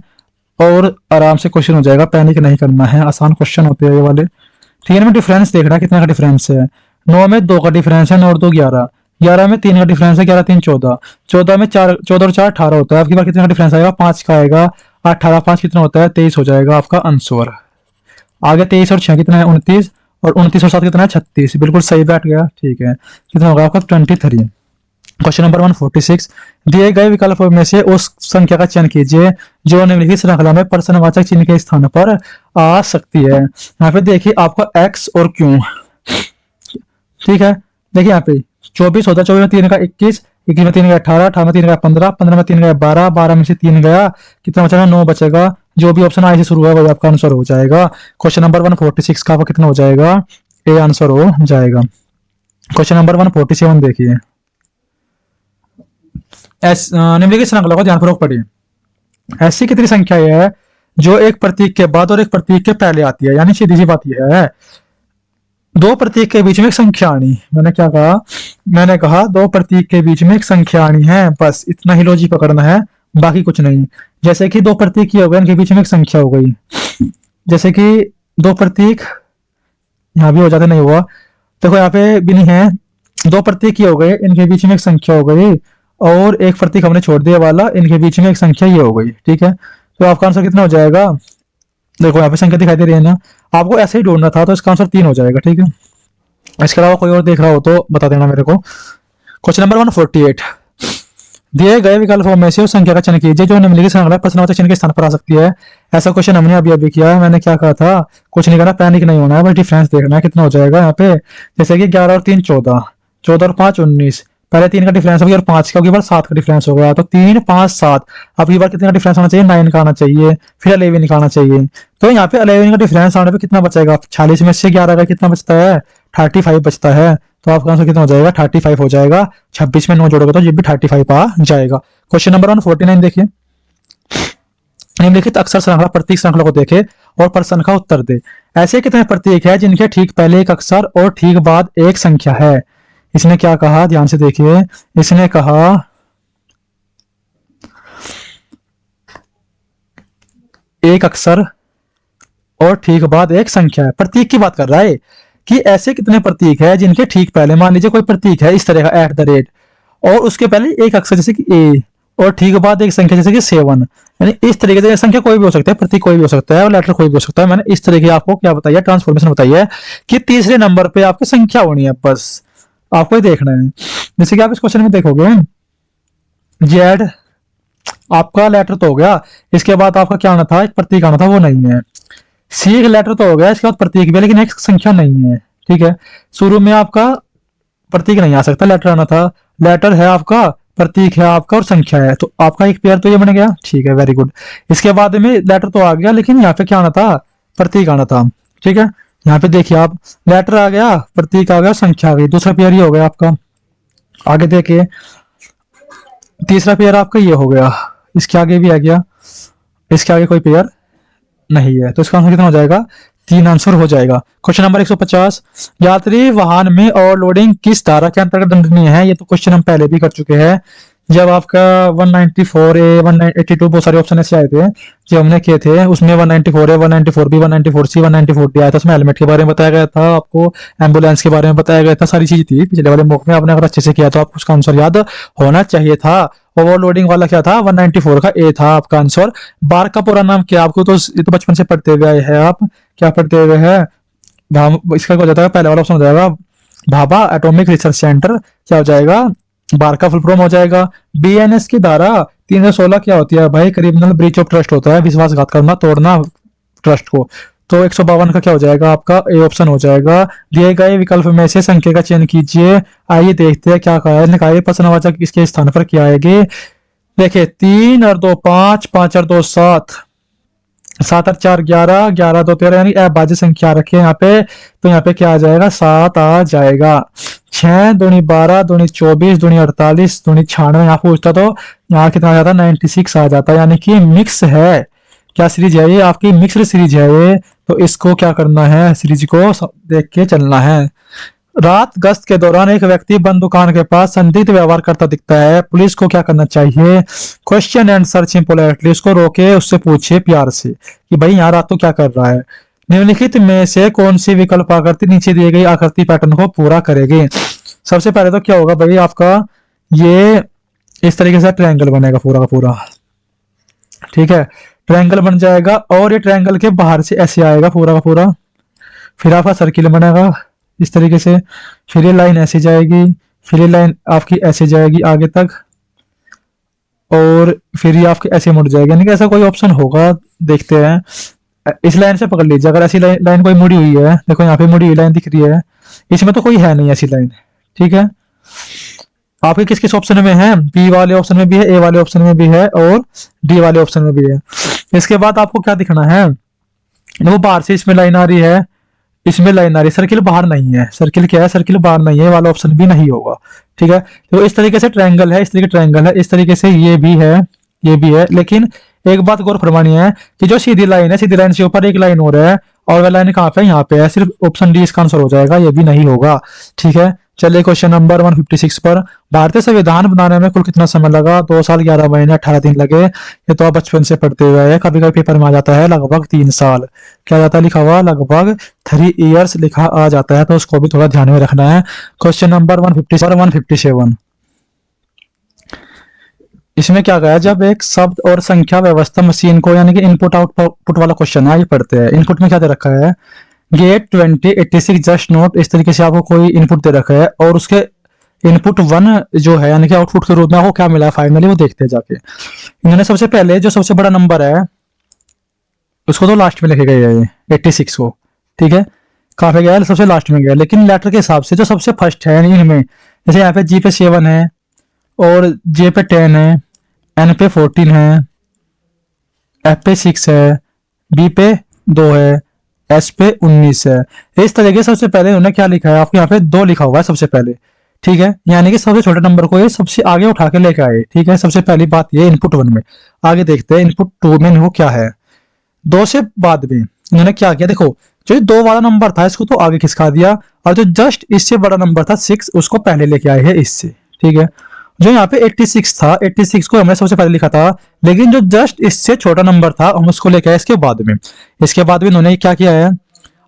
और आराम से क्वेश्चन हो जाएगा, पैनिक नहीं करना है, आसान क्वेश्चन होते हैं ये वाले। ठीक है, में डिफरेंस देखना कितना का डिफरेंस है, 9 में 2 का डिफरेंस है, 9 और 2 11, 11 में 3 का डिफरेंस है, 11 3 14, 14 में 4 14 और 4 18 होता है। आपकी बार कितने का डिफरेंस आएगा, 5 का आएगा, 18 5 कितना होता है, 23 हो जाएगा आपका आंसर। आगे 23 और 6 कितना है, 29, और 29 और 7 कितना है, 36, बिल्कुल सही बैठ गया। ठीक है, कितना होगा आपका 23। क्वेश्चन नंबर 146, दिए गए विकल्प में से उस संख्या का चयन कीजिए जो निम्नलिखित श्रृंखला में प्रश्नवाचक चिन्ह के स्थान पर आ सकती है। यहाँ पे देखिए आपका x और q। ठीक है, देखिए यहाँ पे 24 होता है, 24 में 3 का 21, 21 में 3 का 18, 18 में 3 का 15, 15 में 3 का 12, 12 में से 3 गया, कितना बचेगा, 9 बचेगा। जो भी ऑप्शन आई से शुरू है वही आपका आंसर हो जाएगा। क्वेश्चन नंबर 146 का कितना हो जाएगा, ए आंसर हो जाएगा। क्वेश्चन नंबर 147 देखिए, निम्नलिखित श्रृंखला को ध्यानपूर्वक पढ़िए। ऐसी कितनी संख्या है जो एक प्रतीक के बाद और एक प्रतीक के पहले आती है, यानी सीधी सी बात यह है, दो प्रतीक के बीच में एक संख्या आनी। मैंने क्या कहा, मैंने कहा दो प्रतीक के बीच में एक संख्या आनी है, बस इतना ही लॉजिक पकड़ना है, बाकी कुछ नहीं। जैसे कि दो प्रतीक हो गए, इनके बीच में एक संख्या हो गई, जैसे कि दो प्रतीक यहाँ भी हो जाते, नहीं हुआ, देखो यहाँ पे भी नहीं है, दो प्रतीक हो गए, इनके बीच में एक संख्या हो गई, और एक प्रतीक हमने छोड़ दिया वाला, इनके बीच में एक संख्या ये हो गई। ठीक है, तो आपका आंसर कितना हो जाएगा, देखो यहाँ पे संख्या दिखाई दे रही है ना, आपको ऐसे ही ढूंढना था, तो इसका आंसर 3 हो जाएगा। ठीक है, इसके अलावा कोई और देख रहा हो तो बता देना मेरे को। क्वेश्चन नंबर 148, दिए गए विकल्पों में से उस संख्या का चयन कीजिए जो निम्नलिखित श्रृंखला प्रश्नवाचक चिन्ह के स्थान पर आ सकती है। ऐसा क्वेश्चन हमने अभी अभी किया है। मैंने क्या कहा था, कुछ नहीं करना, पैनिक नहीं होना है, बस डिफरेंस देखना है कितना हो जाएगा यहाँ पे। जैसे कि 11 और 3 14, 14 और 5 19, पहले 3 का डिफरेंस हो गया और 5 का, बार 7 का डिफरेंस हो गया, तो 3 5 7, अब की बार कितने का डिफरेंस होना चाहिए, 9 का आना चाहिए, फिर 11 निकालना चाहिए। तो यहाँ पे 11 का डिफरेंस आने पे कितना बचेगा, 46 में से 11 का कितना बचता है, 35 बचता है, तो आपका आंसर कितना हो जाएगा, 35 हो जाएगा। 26 में 9 जोड़ोगे तो ये भी 35 आ जाएगा। क्वेश्चन नंबर 149 देखिए, निम्नलिखित अक्षर श्रृंखला प्रतीक श्रृंखला को देखे और प्रश्न का उत्तर दे। ऐसे कितने प्रतीक है जिनके ठीक पहले एक अक्षर और ठीक बाद एक संख्या है। इसने क्या कहा, ध्यान से देखिए, इसने कहा एक अक्षर और ठीक बाद एक संख्या है, प्रतीक की बात कर रहा है कि ऐसे कितने प्रतीक है जिनके ठीक पहले, मान लीजिए कोई प्रतीक है इस तरह का @ और उसके पहले एक अक्षर जैसे कि ए, और ठीक के बाद एक संख्या जैसे कि 7, यानी इस तरीके से संख्या कोई भी हो सकता है, प्रतीक कोई भी हो सकता है और लेटर कोई भी हो सकता है। मैंने इस तरीके की आपको क्या बताया, ट्रांसफॉर्मेशन बताई है कि तीसरे नंबर पे आपकी संख्या होनी है, बस आपको ही देखना है। जैसे कि आप इस क्वेश्चन में देखोगे, जेड आपका लेटर तो हो गया, इसके बाद आपका क्या आना था, एक प्रतीक आना था, वो नहीं है। सी एक लेटर तो हो गया, इसके बाद प्रतीक भी, लेकिन एक संख्या नहीं है। ठीक है, शुरू में आपका प्रतीक नहीं आ सकता, लेटर आना था। लेटर है आपका, प्रतीक है आपका और संख्या है, तो आपका एक पेयर तो ये बन गया। ठीक है, वेरी गुड। इसके बाद में लेटर तो आ गया, लेकिन यहाँ पे क्या आना था, प्रतीक आना था। ठीक है, यहाँ पे देखिए आप, लेटर आ गया, प्रतीक आ गया, संख्या आ गई, दूसरा पेयर ये हो गया आपका। आगे देखिए, तीसरा पेयर आपका ये हो गया, इसके आगे भी आ गया, इसके आगे कोई पेयर नहीं है, तो इसका आंसर कितना हो जाएगा, 3 आंसर हो जाएगा। क्वेश्चन नंबर 150, यात्री वाहन में ओवरलोडिंग किस धारा के अंतर्गत दंडनीय है। ये तो क्वेश्चन हम पहले भी कर चुके हैं, जब आपका 194A 182 बहुत सारे ऑप्शन ऐसे आए थे जो हमने किए थे, उसमें 194A 194B 194C 194D आया था। उसमें हेलमेट के बारे में बताया गया था, आपको एम्बुलेंस के बारे में बताया गया था, सारी चीज थी पिछले वाले मॉक में। आपने अगर अच्छे से किया तो आपको उसका आंसर याद होना चाहिए था। ओवरलोडिंग वाला क्या था, 194 का ए था आपका आंसर। बार का पूरा नाम क्या, आपको तो ये तो बचपन से पढ़ते हुए आए हैं आप, क्या पढ़ते हुए हैं, इसका हो जाता है पहले वाला ऑप्शन हो जाएगा भाभा एटॉमिक रिसर्च सेंटर, क्या हो जाएगा, बार का फुल फॉर्म हो जाएगा। बीएनएस की धारा 316 क्या होती है भाई, क्रिमिनल ब्रीच ऑफ ट्रस्ट होता है, विश्वासघात करना, तोड़ना ट्रस्ट को। तो 152 का क्या हो जाएगा, आपका ए ऑप्शन हो जाएगा। दिए गए विकल्प में से संख्या का चयन कीजिए। आइए देखते हैं क्या कहा है, निकाय प्रश्नवाचक इसके स्थान पर क्या आएगी। देखिए 3 और 2 5, 5 और 2 7, 7 और 4 11, 11 2 13, यानी अभाज्य संख्या रखे यहाँ पे, तो यहाँ पे क्या आ जाएगा, 7 आ जाएगा। 6 दूनी 12, दूनी 24, दूनी 48, दूनी 96, यहाँ पूछता तो यहाँ कितना आ जाता, 96 आ जाता, यानी कि मिक्स है। क्या सीरीज है ये, आपकी मिक्स्ड सीरीज है ये, तो इसको क्या करना है, सीरीज को देख के चलना है। रात गश्त के दौरान एक व्यक्ति बंद दुकान के पास संदिग्ध व्यवहार करता दिखता है, पुलिस को क्या करना चाहिए। क्वेश्चन एंड सर्च पोलाइटली, उसको रोके, उससे पूछे प्यार से कि भाई यहाँ रात तो क्या कर रहा है। निम्नलिखित में से कौन सी विकल्प आकृति नीचे दी गई आकृति पैटर्न को पूरा करेगी। सबसे पहले तो क्या होगा भाई, आपका ये इस तरीके से ट्रायंगल बनेगा पूरा का पूरा। ठीक है, ट्रायंगल बन जाएगा और ये ट्रायंगल के बाहर से ऐसे आएगा पूरा का पूरा, फिर आपका सर्किल बनेगा इस तरीके से, फिर ये लाइन ऐसे जाएगी, फिर ये लाइन आपकी ऐसे जाएगी आगे तक, और फिर ये आपकी ऐसे मुड़ जाएगी, यानी कि ऐसा कोई ऑप्शन होगा, देखते हैं। इस लाइन से पकड़ लीजिए, अगर ऐसी लाइन कोई मुड़ी हुई है, देखो यहाँ पे मुड़ी हुई लाइन दिख रही है, इसमें तो कोई है नहीं ऐसी लाइन। ठीक है, आपके किस किस ऑप्शन में है, बी वाले ऑप्शन में भी है, ए वाले ऑप्शन में भी है और डी वाले ऑप्शन में भी है। इसके बाद आपको क्या दिखना है, वो बाहर से इसमें लाइन आ रही है, इसमें लाइन आ रही है, सर्किल बाहर नहीं है, सर्किल क्या है, सर्किल बाहर नहीं है, वाला ऑप्शन भी नहीं होगा। ठीक है, तो इस तरीके से ट्रायंगल है, इस तरीके ट्रायंगल है, इस तरीके से ये भी है, ये भी है। लेकिन एक बात गौर फरमानी है कि जो सीधी लाइन है, सीधी लाइन से ऊपर एक लाइन हो रहा है और वह लाइन कहाँ पे, यहाँ पे है, सिर्फ ऑप्शन डी इसका आंसर हो जाएगा, ये भी नहीं होगा। ठीक है, चलिए क्वेश्चन नंबर 156 पर, भारतीय संविधान बनाने में कुल कितना समय लगा। 2 साल 11 महीने 18 दिन लगे। ये तो आप बचपन से पढ़ते हुए हैं, कभी कभी पेपर में आ जाता है लगभग 3 साल, क्या जाता है लिखा हुआ, लगभग 3 इयर्स लिखा आ जाता है, तो उसको भी थोड़ा ध्यान में रखना है। क्वेश्चन नंबर 150 और 157, इसमें क्या गया, जब एक शब्द और संख्या व्यवस्था मशीन को, यानी कि इनपुट आउटपुट वाला क्वेश्चन है, ये पढ़ते हैं। इनपुट में क्या दे रखा है, गेट 2086 जस्ट नोट, इस तरीके से आपको कोई इनपुट दे रखा है और उसके इनपुट 1 जो है, यानी कि आउटपुट के रूप में आपको क्या मिला फाइनली, वो देखते हैं जाके। इन्होंने सबसे पहले जो सबसे बड़ा नंबर है उसको तो लास्ट में लिखे गए है, 86 को। ठीक है, कहाँ पे गया है, सबसे लास्ट में गया, लेकिन लेटर के हिसाब से जो सबसे फर्स्ट है इनमें, जैसे यहाँ पे जी पे 7 है और जे पे 10 है, एन पे 14 है, एफ पे 6 है, बी पे 2 है, एस पे 19 है। इस तरीके से सबसे पहले उन्होंने क्या लिखा है, आपको यहाँ पे 2 लिखा हुआ है सबसे पहले। ठीक है, यानी कि सबसे छोटे नंबर को ये सबसे आगे उठा के लेके आए। ठीक है, सबसे पहली बात ये इनपुट 1 में। आगे देखते हैं इनपुट 2 में वो क्या है। 2 से बाद में इन्होंने क्या किया, देखो जो 2 वाला नंबर था इसको तो आगे खिसका दिया, और जो जस्ट इससे बड़ा नंबर था 6 उसको पहले लेके आए हैं इससे। ठीक है, जो यहाँ पे 86 था, 86 को हमने सबसे पहले लिखा था, लेकिन जो जस्ट इससे छोटा नंबर था हम उसको लेके आए इसके बाद में। इसके बाद में इन्होंने क्या किया है,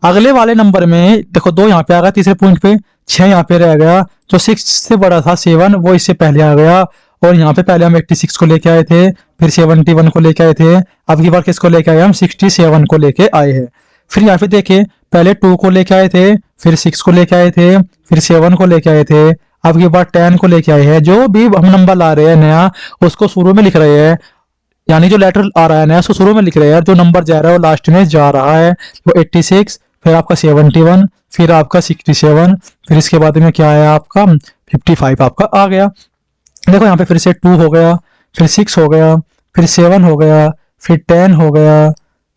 अगले वाले नंबर में देखो 2 यहाँ पे आ गया तीसरे पॉइंट पे, 6 यहाँ पे रह गया। जो 6 से बड़ा था 7 वो इससे पहले आ गया। और यहाँ पे पहले हम 86 को लेके आए थे, फिर 71 को लेके आए थे। अब की बार किसको लेके आए हम, 67 को लेके आए हैं। फिर यहाँ पे देखिए पहले 2 को लेके आए थे, फिर 6 को लेके आए थे, फिर 7 को लेके आए थे। अब की बार 10 को लेके आए हैं। जो भी हम नंबर ला रहे हैं नया, उसको शुरू में लिख रहे हैं, यानी जो लेटर आ रहा है नया उसको शुरू में लिख रहे हैं, जो नंबर जा रहा है वो लास्ट में जा रहा है। तो 86, फिर आपका 71, फिर आपका 67, फिर इसके बाद में क्या है आपका 55 आपका आ गया। देखो यहाँ पे फिर से 2 हो गया, फिर 6 हो गया, फिर 7 हो गया, फिर 10 हो गया,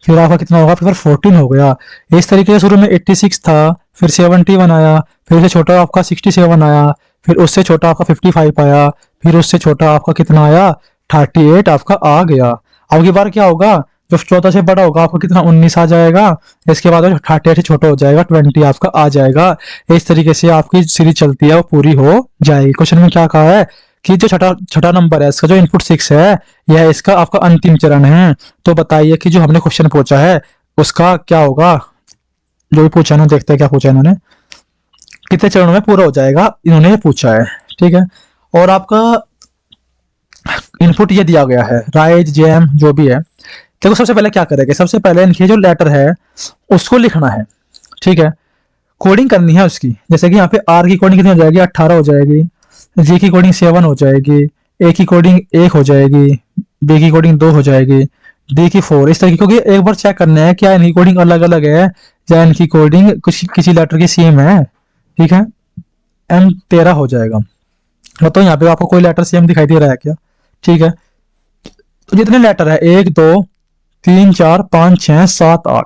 फिर आपका कितना होगा, फिर 14 हो गया। इस तरीके से शुरू में 86 था, फिर 71 आया, फिर उससे छोटा आपका 67 आया, फिर उससे छोटा आपका 55 आया, फिर उससे छोटा आपका कितना आया 38 आपका आ गया। अब की बार क्या होगा, जो 14 से बड़ा होगा आपको कितना 19 आ जाएगा। इसके बाद 38 से छोटा हो जाएगा 20 आपका आ जाएगा। इस तरीके से आपकी सीरीज चलती है वो पूरी हो जाएगी। क्वेश्चन में क्या कहा है कि जो छठा छठा नंबर है इसका जो इनपुट 6 है, यह इसका आपका अंतिम चरण है। तो बताइए कि जो हमने क्वेश्चन पूछा है उसका क्या होगा। जो भी पूछा ना, देखते हैं क्या पूछा इन्होंने, कितने चरणों में पूरा हो जाएगा इन्होंने पूछा है। ठीक है, और आपका इनपुट ये दिया गया है राइज जैम जो भी है। देखो सबसे पहले क्या करेंगे, सबसे पहले इनकी जो लेटर है उसको लिखना है। ठीक है, कोडिंग करनी है उसकी। जैसे कि यहाँ पे आर की कोडिंग कितनी हो जाएगी 18 हो जाएगी, जी की कोडिंग 7 हो जाएगी, ए की कोडिंग 1 हो जाएगी, बी की कोडिंग 2 हो जाएगी, डी की 4। इस तरीके, क्योंकि एक बार चेक करना है क्या इनकी कोडिंग अलग अलग है या इनकी कोडिंग कुछ किसी लेटर की सेम है। ठीक है, एम 13 हो जाएगा। तो यहाँ पे आपको कोई लेटर सेम दिखाई दे रहा है क्या। ठीक है, तो जितने लेटर है 1 2 3 4 5 6 7 8,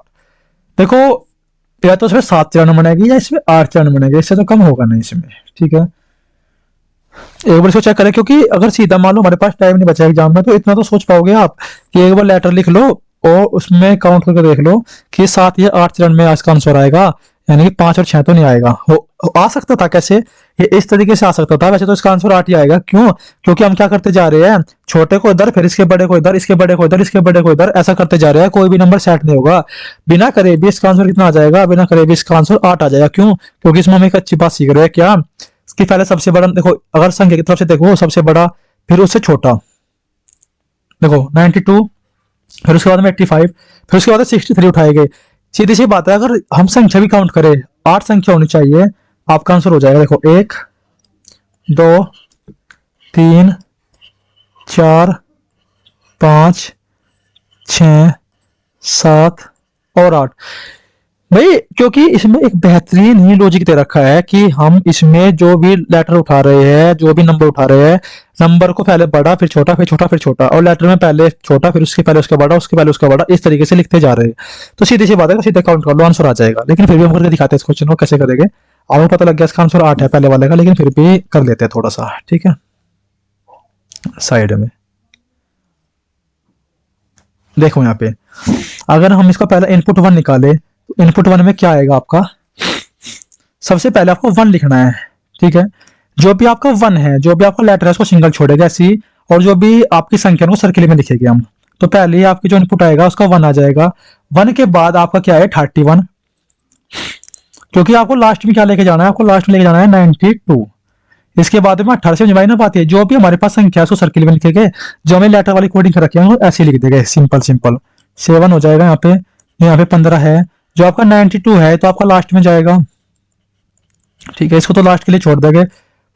देखो या तो इसमें 7 चरण बनेगी या इसमें 8 चरण बनेगी, इससे तो कम होगा नहीं इसमें। ठीक है, एक बार इसको चेक करें, क्योंकि अगर सीधा मान लो हमारे पास टाइम नहीं बचा एग्जाम में तो इतना तो सोच पाओगे आप कि एक बार लेटर लिख लो और उसमें काउंट करके देख लो कि 7 या 8 चरण में इसका आंसर आएगा, यानी कि 5 और 6 तो नहीं आएगा। आ सकता था कैसे, ये इस तरीके से आ सकता था। वैसे तो इसका आंसर 8 ही आएगा। क्यों, क्योंकि हम क्या करते जा रहे हैं, छोटे को इधर, फिर इसके बड़े को इधर, इसके बड़े को इधर, इसके बड़े को इधर, ऐसा करते जा रहे हैं। कोई भी नंबर सेट नहीं होगा। बिना करे भी इसका आंसर कितना आ जाएगा, बिना करे भी इसका आंसर 8 आ जाएगा। क्यों, क्योंकि इसमें हम एक अच्छी बात सीख रहे हैं क्या, कि पहले सबसे बड़ा देखो, अगर संख्या की तरफ से देखो सबसे बड़ा, फिर उससे छोटा। देखो 92, फिर उसके बाद में 85, फिर उसके बाद 63 उठाए गए। सीधी सी बात है, अगर हम संख्या भी काउंट करें 8 संख्या होनी चाहिए, आपका आंसर हो जाएगा। देखो 1 2 3 4 5 6 7 और 8 भाई, क्योंकि इसमें एक बेहतरीन ही लॉजिक दे रखा है कि हम इसमें जो भी लेटर उठा रहे हैं, जो भी नंबर उठा रहे हैं, नंबर को पहले बड़ा फिर छोटा फिर छोटा फिर छोटा, और लेटर में पहले छोटा फिर उसके पहले उसका बड़ा, उसके पहले उसका बड़ा, इस तरीके से लिखते जा रहे हैं। तो सीधी सी बात है, सीधे काउंट कर लो आंसर आ जाएगा। लेकिन फिर भी हम करके दिखाते हैं इस क्वेश्चन को कैसे करेंगे। आपको पता लग गया इसका आंसर 8 है पहले वाले का, लेकिन फिर भी कर लेते हैं थोड़ा सा। ठीक है, साइड में देखो यहाँ पे अगर हम इसका पहला इनपुट 1 निकाले तो इनपुट 1 में क्या आएगा आपका, सबसे पहले आपको 1 लिखना है। ठीक है, जो भी आपका 1 है, जो भी आपका लेटर है उसको सिंगल छोड़ेगा ऐसी, और जो भी आपकी संख्या को सर्किल में लिखेंगे हम। तो पहले आपकी जो इनपुट आएगा उसका 1 आ जाएगा। 1 के बाद आपका क्या है 31, क्योंकि आपको लास्ट में क्या लेके जाना है, आपको लास्ट में लेके जाना है 92। इसके बाद में 18 से जमाई ना पाती है, जो भी हमारे पास संख्या है उसको सर्किल में लिखेंगे। जो हमें लेटर वाली कोडिंग कर रखी है ऐसे लिख देंगे, सिंपल सिंपल। 7 हो जाएगा यहाँ पे 15 है, जो आपका 92 है तो आपका लास्ट में जाएगा। ठीक है, इसको तो लास्ट के लिए छोड़ देंगे।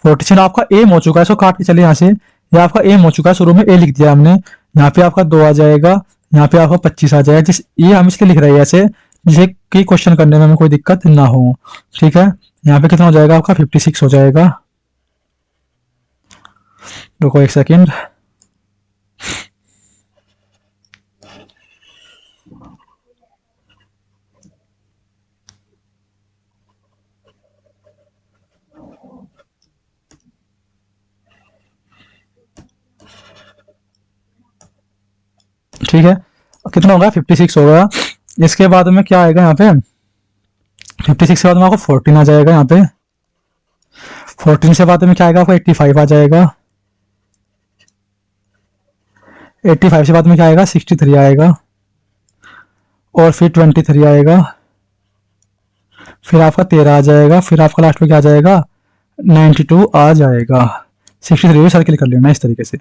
47 आपका एम हो चुका है, इसको काट के चले यहाँ से। ये आपका एम हो चुका है, शुरू में ए लिख दिया हमने। यहाँ पे आपका 2 आ जाएगा, यहाँ पे आपका 25 आ जाएगा। ये हम इसलिए लिख रहे हैं ऐसे जिसे कि क्वेश्चन करने में हमें कोई दिक्कत ना हो। ठीक है, यहाँ पे कितना हो जाएगा आपका 56 हो जाएगा। रुको एक सेकेंड, ठीक है, कितना होगा 56 होगा। इसके बाद में क्या आएगा यहाँ पे 56 के बाद में आपको 14 आ जाएगा। यहाँ पे 14 से बाद में क्या आएगा आपको 85 आ जाएगा। 85 से बाद में क्या आएगा 63 आएगा, और फिर 23 आएगा, फिर आपका 13 आ जाएगा, फिर आपका लास्ट में क्या आ जाएगा, 92 आ जाएगा। 63 भी सर्किल कर लेना इस तरीके से।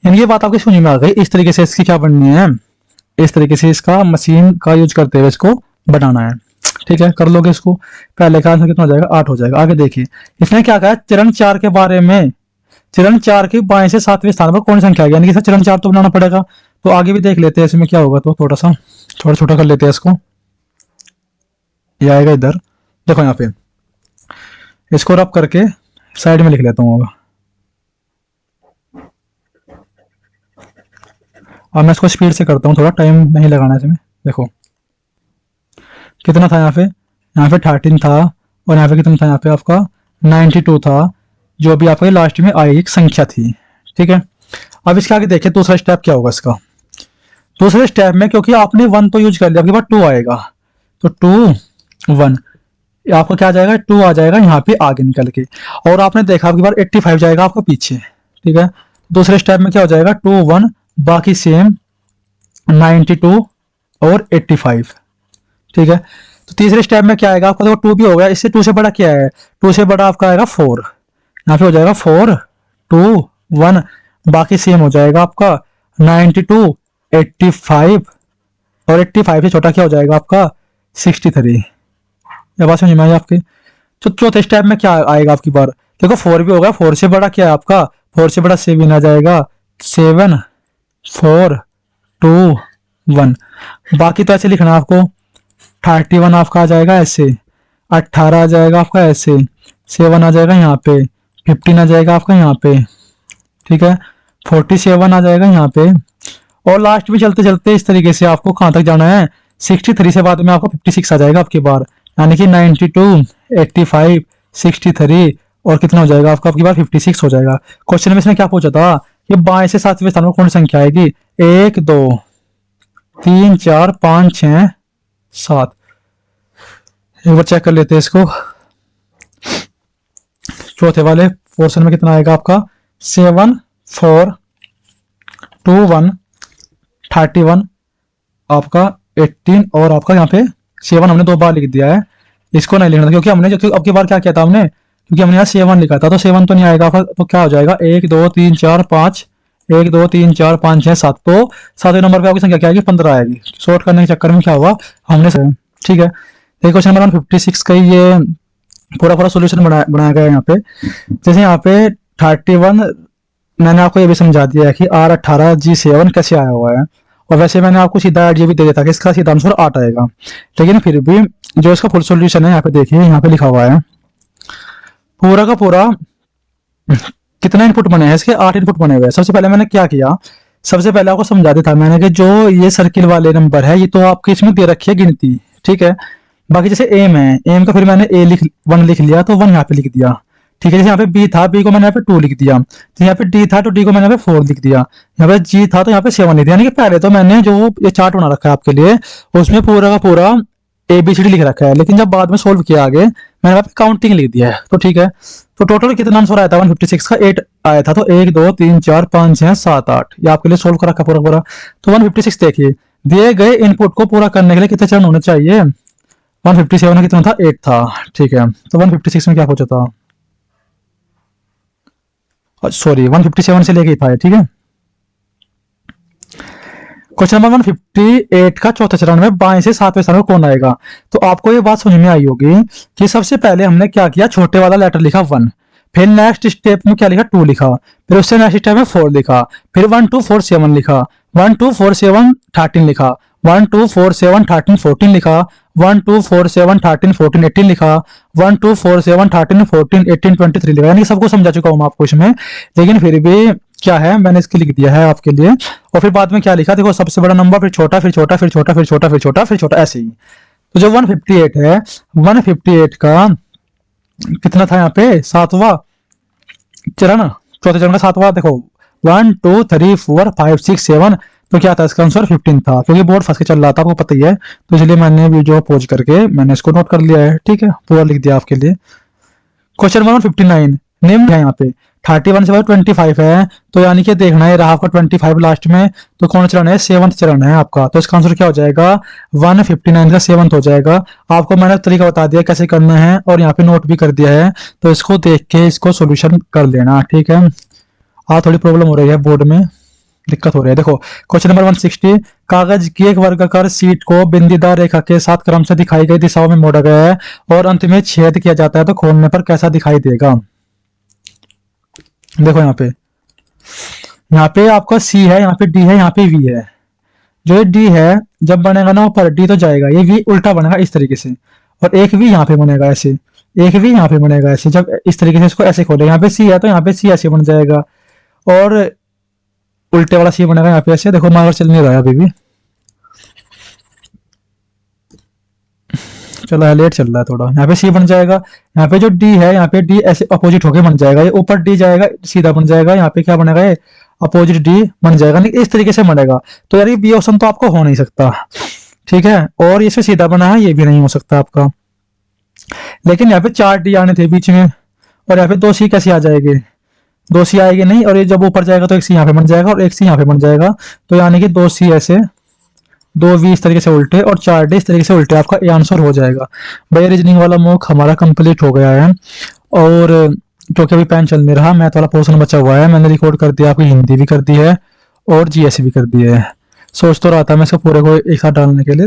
यानी ये बात आपकी समझ में आ गई। इस तरीके से इसकी क्या बननी है, इस तरीके से इसका मशीन का यूज करते हुए इसको बनाना है। ठीक है, कर लोगे इसको। पहले का आंसर कितना हो जाएगा, 8 हो जाएगा। आगे देखिए इसने क्या कहा, चरण 4 के बारे में। चरण 4 के बाएं से 7वें स्थान पर कौन सी संख्या है, यानी कि चरण 4 तो बनाना पड़ेगा। तो आगे भी देख लेते हैं इसमें क्या होगा। तो थोड़ा सा छोटा छोटा कर लेते हैं इसको। ये आएगा इधर, देखो यहाँ पे इसको रब करके साइड में लिख लेता हूँ। अब मैं इसको स्पीड से करता हूँ, थोड़ा टाइम नहीं लगाना इसमें। देखो कितना था यहाँ पे 13 था, और यहाँ पे कितना था, यहाँ पे आपका 92 था, जो भी आपके लास्ट में आई एक संख्या थी। ठीक है, अब इसके आगे देखिए दूसरा स्टेप क्या होगा इसका। दूसरे स्टेप में क्योंकि आपने 1 तो यूज कर लिया, आपके पास 2 आएगा, तो 2 1 आपको क्या आ जाएगा, 2 आ जाएगा यहाँ पे आगे निकल के। और आपने देखा आपकी बार 85 जाएगा आपका पीछे। ठीक है, दूसरे स्टेप में क्या हो जाएगा, 2 1 बाकी सेम 92 और 85। ठीक है, तो तीसरे स्टेप में क्या आएगा आपका, देखो 2 भी हो गया, इससे 2 से बड़ा क्या है, 2 से बड़ा आपका आएगा 4। यहाँ पे हो जाएगा 4 2 1 बाकी सेम हो जाएगा आपका 92 85, और 85 से छोटा क्या हो जाएगा आपका 63। ये बात समझ में आई आपके। तो चौथे स्टेप में क्या आएगा आपकी बार, देखो 4 भी होगा, 4 से बड़ा क्या है आपका, 4 से बड़ा 7 आ जाएगा, 7 4 2 1 बाकी तो ऐसे लिखना है आपको। 31 आपका आ जाएगा ऐसे, 18 आ जाएगा आपका ऐसे, 7 आ जाएगा यहाँ पे, 15 आ जाएगा आपका यहाँ पे। ठीक है, 47 आ जाएगा यहाँ पे, और लास्ट में चलते चलते इस तरीके से आपको कहाँ तक जाना है, 63 से बाद में आपको 56 आ जाएगा आपकी बार, यानी कि 92 85 63 और कितना हो जाएगा आपका आपकी बार 56 हो जाएगा। क्वेश्चन में इसने क्या पूछा था, ये बाएं से 7वें स्थान पर कौन सी संख्या आएगी, 1 2 3 4 5 6 7। एक बार चेक कर लेते हैं इसको। चौथे वाले पोर्शन में कितना आएगा आपका, 7 4 2 1 31 आपका 18, और आपका यहाँ पे 7 हमने 2 बार लिख दिया है, इसको नहीं लिखना था क्योंकि हमने अब की बार क्या किया था हमने, क्योंकि हमने यहाँ 7 लिखा था, तो 7 तो नहीं आएगा आपका। तो क्या हो जाएगा 1 2 3 4 5 1 2 3 4 5 6 7, तो 7वें नंबर पे आपकी संख्या क्या आएगी, 15 आएगी। शॉर्ट करने के चक्कर में क्या हुआ हमने। ठीक है, क्वेश्चन नंबर 156 का ये पूरा पूरा सोल्यूशन बनाया गया है यहाँ पे। जैसे यहाँ पे 31 मैंने आपको ये भी समझा दिया है कि R18 G7 कैसे आया हुआ है, और वैसे मैंने आपको सीधा ये भी दे दिया था कि इसका सीधा आंसर 8 आएगा। लेकिन फिर भी जो इसका फुल सोल्यूशन है यहाँ पे देखिए, यहाँ पे लिखा हुआ है पूरा का पूरा कितना इनपुट बने हैं, इसके 8 इनपुट बने हुए हैं। सबसे पहले मैंने क्या किया, सबसे पहले आपको समझा दिया था मैंने कि जो ये सर्किल वाले नंबर है ये तो आपके इसमें दे रखी है गिनती। ठीक है, बाकी जैसे एम है, एम का फिर मैंने वन लिख लिया, तो 1 यहाँ पे लिख दिया। ठीक है, जैसे यहाँ पे बी था, बी को मैंने यहाँ पे 2 लिख दिया, तो यहाँ पे डी था तो डी को मैंने यहाँ पे 4 लिख दिया, यहाँ पे जी था तो यहाँ पे 7 लिख दिया। यानी कि पहले तो मैंने जो ये चार्ट बना रखा है आपके लिए उसमें पूरा का पूरा ABCD लिख रखा है, लेकिन जब बाद में सोल्व किया आगे मैंने यहाँ पे काउंटिंग लिख दिया है। तो ठीक है, तो टोटल कितना आंसर आया था 156 का 8 आया था, तो 1 2 3 4 5 6 7 8 ये आपके लिए सोल्व कर रखा पूरा पूरा। तो 156 देखिए, दिए गए इनपुट को पूरा करने के लिए कितने चरण होने चाहिए, 157 में कितना था 8 था। ठीक है, तो 156 में क्या पूछा था, सॉरी 157 से लेके 5। ठीक है, क्वेश्चन नंबर 158 का चौथा चरण में बाएं से 7वें स्थान पर कौन आएगा। तो आपको ये बात समझ में आई होगी कि सबसे पहले हमने क्या किया, छोटे वाला लेटर लिखा 1, फिर नेक्स्ट स्टेप में क्या लिखा 2 लिखा, फिर उससे नेक्स्ट स्टेप में 4 लिखा, फिर 1 2 4 7 लिखा, 1 2 4 7 13 लिखा, 1 2 4 7 13 14 लिखा, 1 2 4 7 13 14 18 लिखा, 1 2 4 7 13 14 18 23 लिखा। यानी सबको समझा चुका हूँ मैं आपको इसमें, लेकिन फिर भी क्या है मैंने इसके लिख दिया है आपके लिए। और फिर बाद में क्या लिखा, देखो सबसे बड़ा नंबर, फिर छोटा, फिर छोटा, फिर छोटा, फिर छोटा, फिर छोटा, फिर छोटा, ऐसे ही। तो जो 158 है, 158 का कितना था यहाँ पे 7वां चरण, चौथे चरण का 7वां। देखो 1 2 3 4 5 6 7, तो क्या था इसका आंसर 15 था, क्योंकि बोर्ड फंस के चल रहा था आपको पता ही है, तो इसलिए मैंने वीडियो पॉज करके मैंने इसको नोट कर लिया है। ठीक है, पूरा लिख दिया आपके लिए। क्वेश्चन नंबर 159 निम्न है यहाँ पे 31 से 25 है, तो यानी कि देखना है रहा आपका 25 लास्ट में, तो कौन चरण है, 7th चरण है आपका। तो इसका आंसर क्या हो जाएगा, 159 का 7th हो जाएगा। आपको मैंने तरीका बता दिया कैसे करना है, और यहाँ पे नोट भी कर दिया है, तो इसको देख के इसको सोल्यूशन कर लेना, ठीक है। थोड़ी प्रॉब्लम हो रही है, बोर्ड में दिक्कत हो रही है। देखो क्वेश्चन नंबर 160, कागज की एक वर्गाकार शीट को बिंदीदार रेखा के साथ क्रम से दिखाई गई दिशाओं में मोड़ा गया है और अंत में छेद किया जाता है, तो खोलने पर कैसा दिखाई देगा। देखो यहाँ पे आपका सी है, यहाँ पे डी है, यहाँ पे वी है। जो ये डी है जब बनेगा ना ऊपर, डी तो जाएगा, ये वी उल्टा बनेगा इस तरीके से, और एक वी यहाँ पे बनेगा ऐसे, एक वी यहाँ पे बनेगा ऐसे। जब इस तरीके से इसको ऐसे खोले, यहाँ पे सी है तो यहाँ पे सी ऐसे बन जाएगा, और उल्टे वाला सी बनेगा यहाँ पे ऐसे। देखो मार्कर चल नहीं रहा है अभी भी, चलो है, लेट चल रहा है थोड़ा। यहाँ पे सी बन जाएगा, यहाँ पे जो डी है, यहाँ पे डी ऐसे अपोजिट होके बन जाएगा, ये ऊपर डी जाएगा सीधा बन जाएगा, यहाँ पे क्या बनेगा, ये अपोजिट डी बन जाएगा, नहीं इस तरीके से बनेगा। तो यार ये बी ऑप्शन तो आपको हो नहीं सकता, ठीक है। और ये सीधा बना है, ये भी नहीं हो सकता आपका। लेकिन यहाँ पे 4 डी आने थे बीच में, और यहाँ पे 2 सी कैसे आ जाएंगे, 2 सी आएगी नहीं, और ये जब ऊपर जाएगा तो एक सी यहाँ पे बन जाएगा और एक सी यहाँ पे बन जाएगा, तो यानी कि 2 सी ऐसे, 2 वी इस तरीके से उल्टे और 4 डी इस तरीके से उल्टे, आपका ए आंसर हो जाएगा। भाई रीजनिंग वाला मॉक हमारा कंप्लीट हो गया है, और क्योंकि अभी पेन चल नहीं रहा, मैथ वाला पोर्शन बचा हुआ है, मैंने रिकॉर्ड कर दिया, आपकी हिंदी भी कर दी है और जीएस भी कर दी है। सोच तो रहा था मैं इसको पूरे को एक साथ डालने के लिए।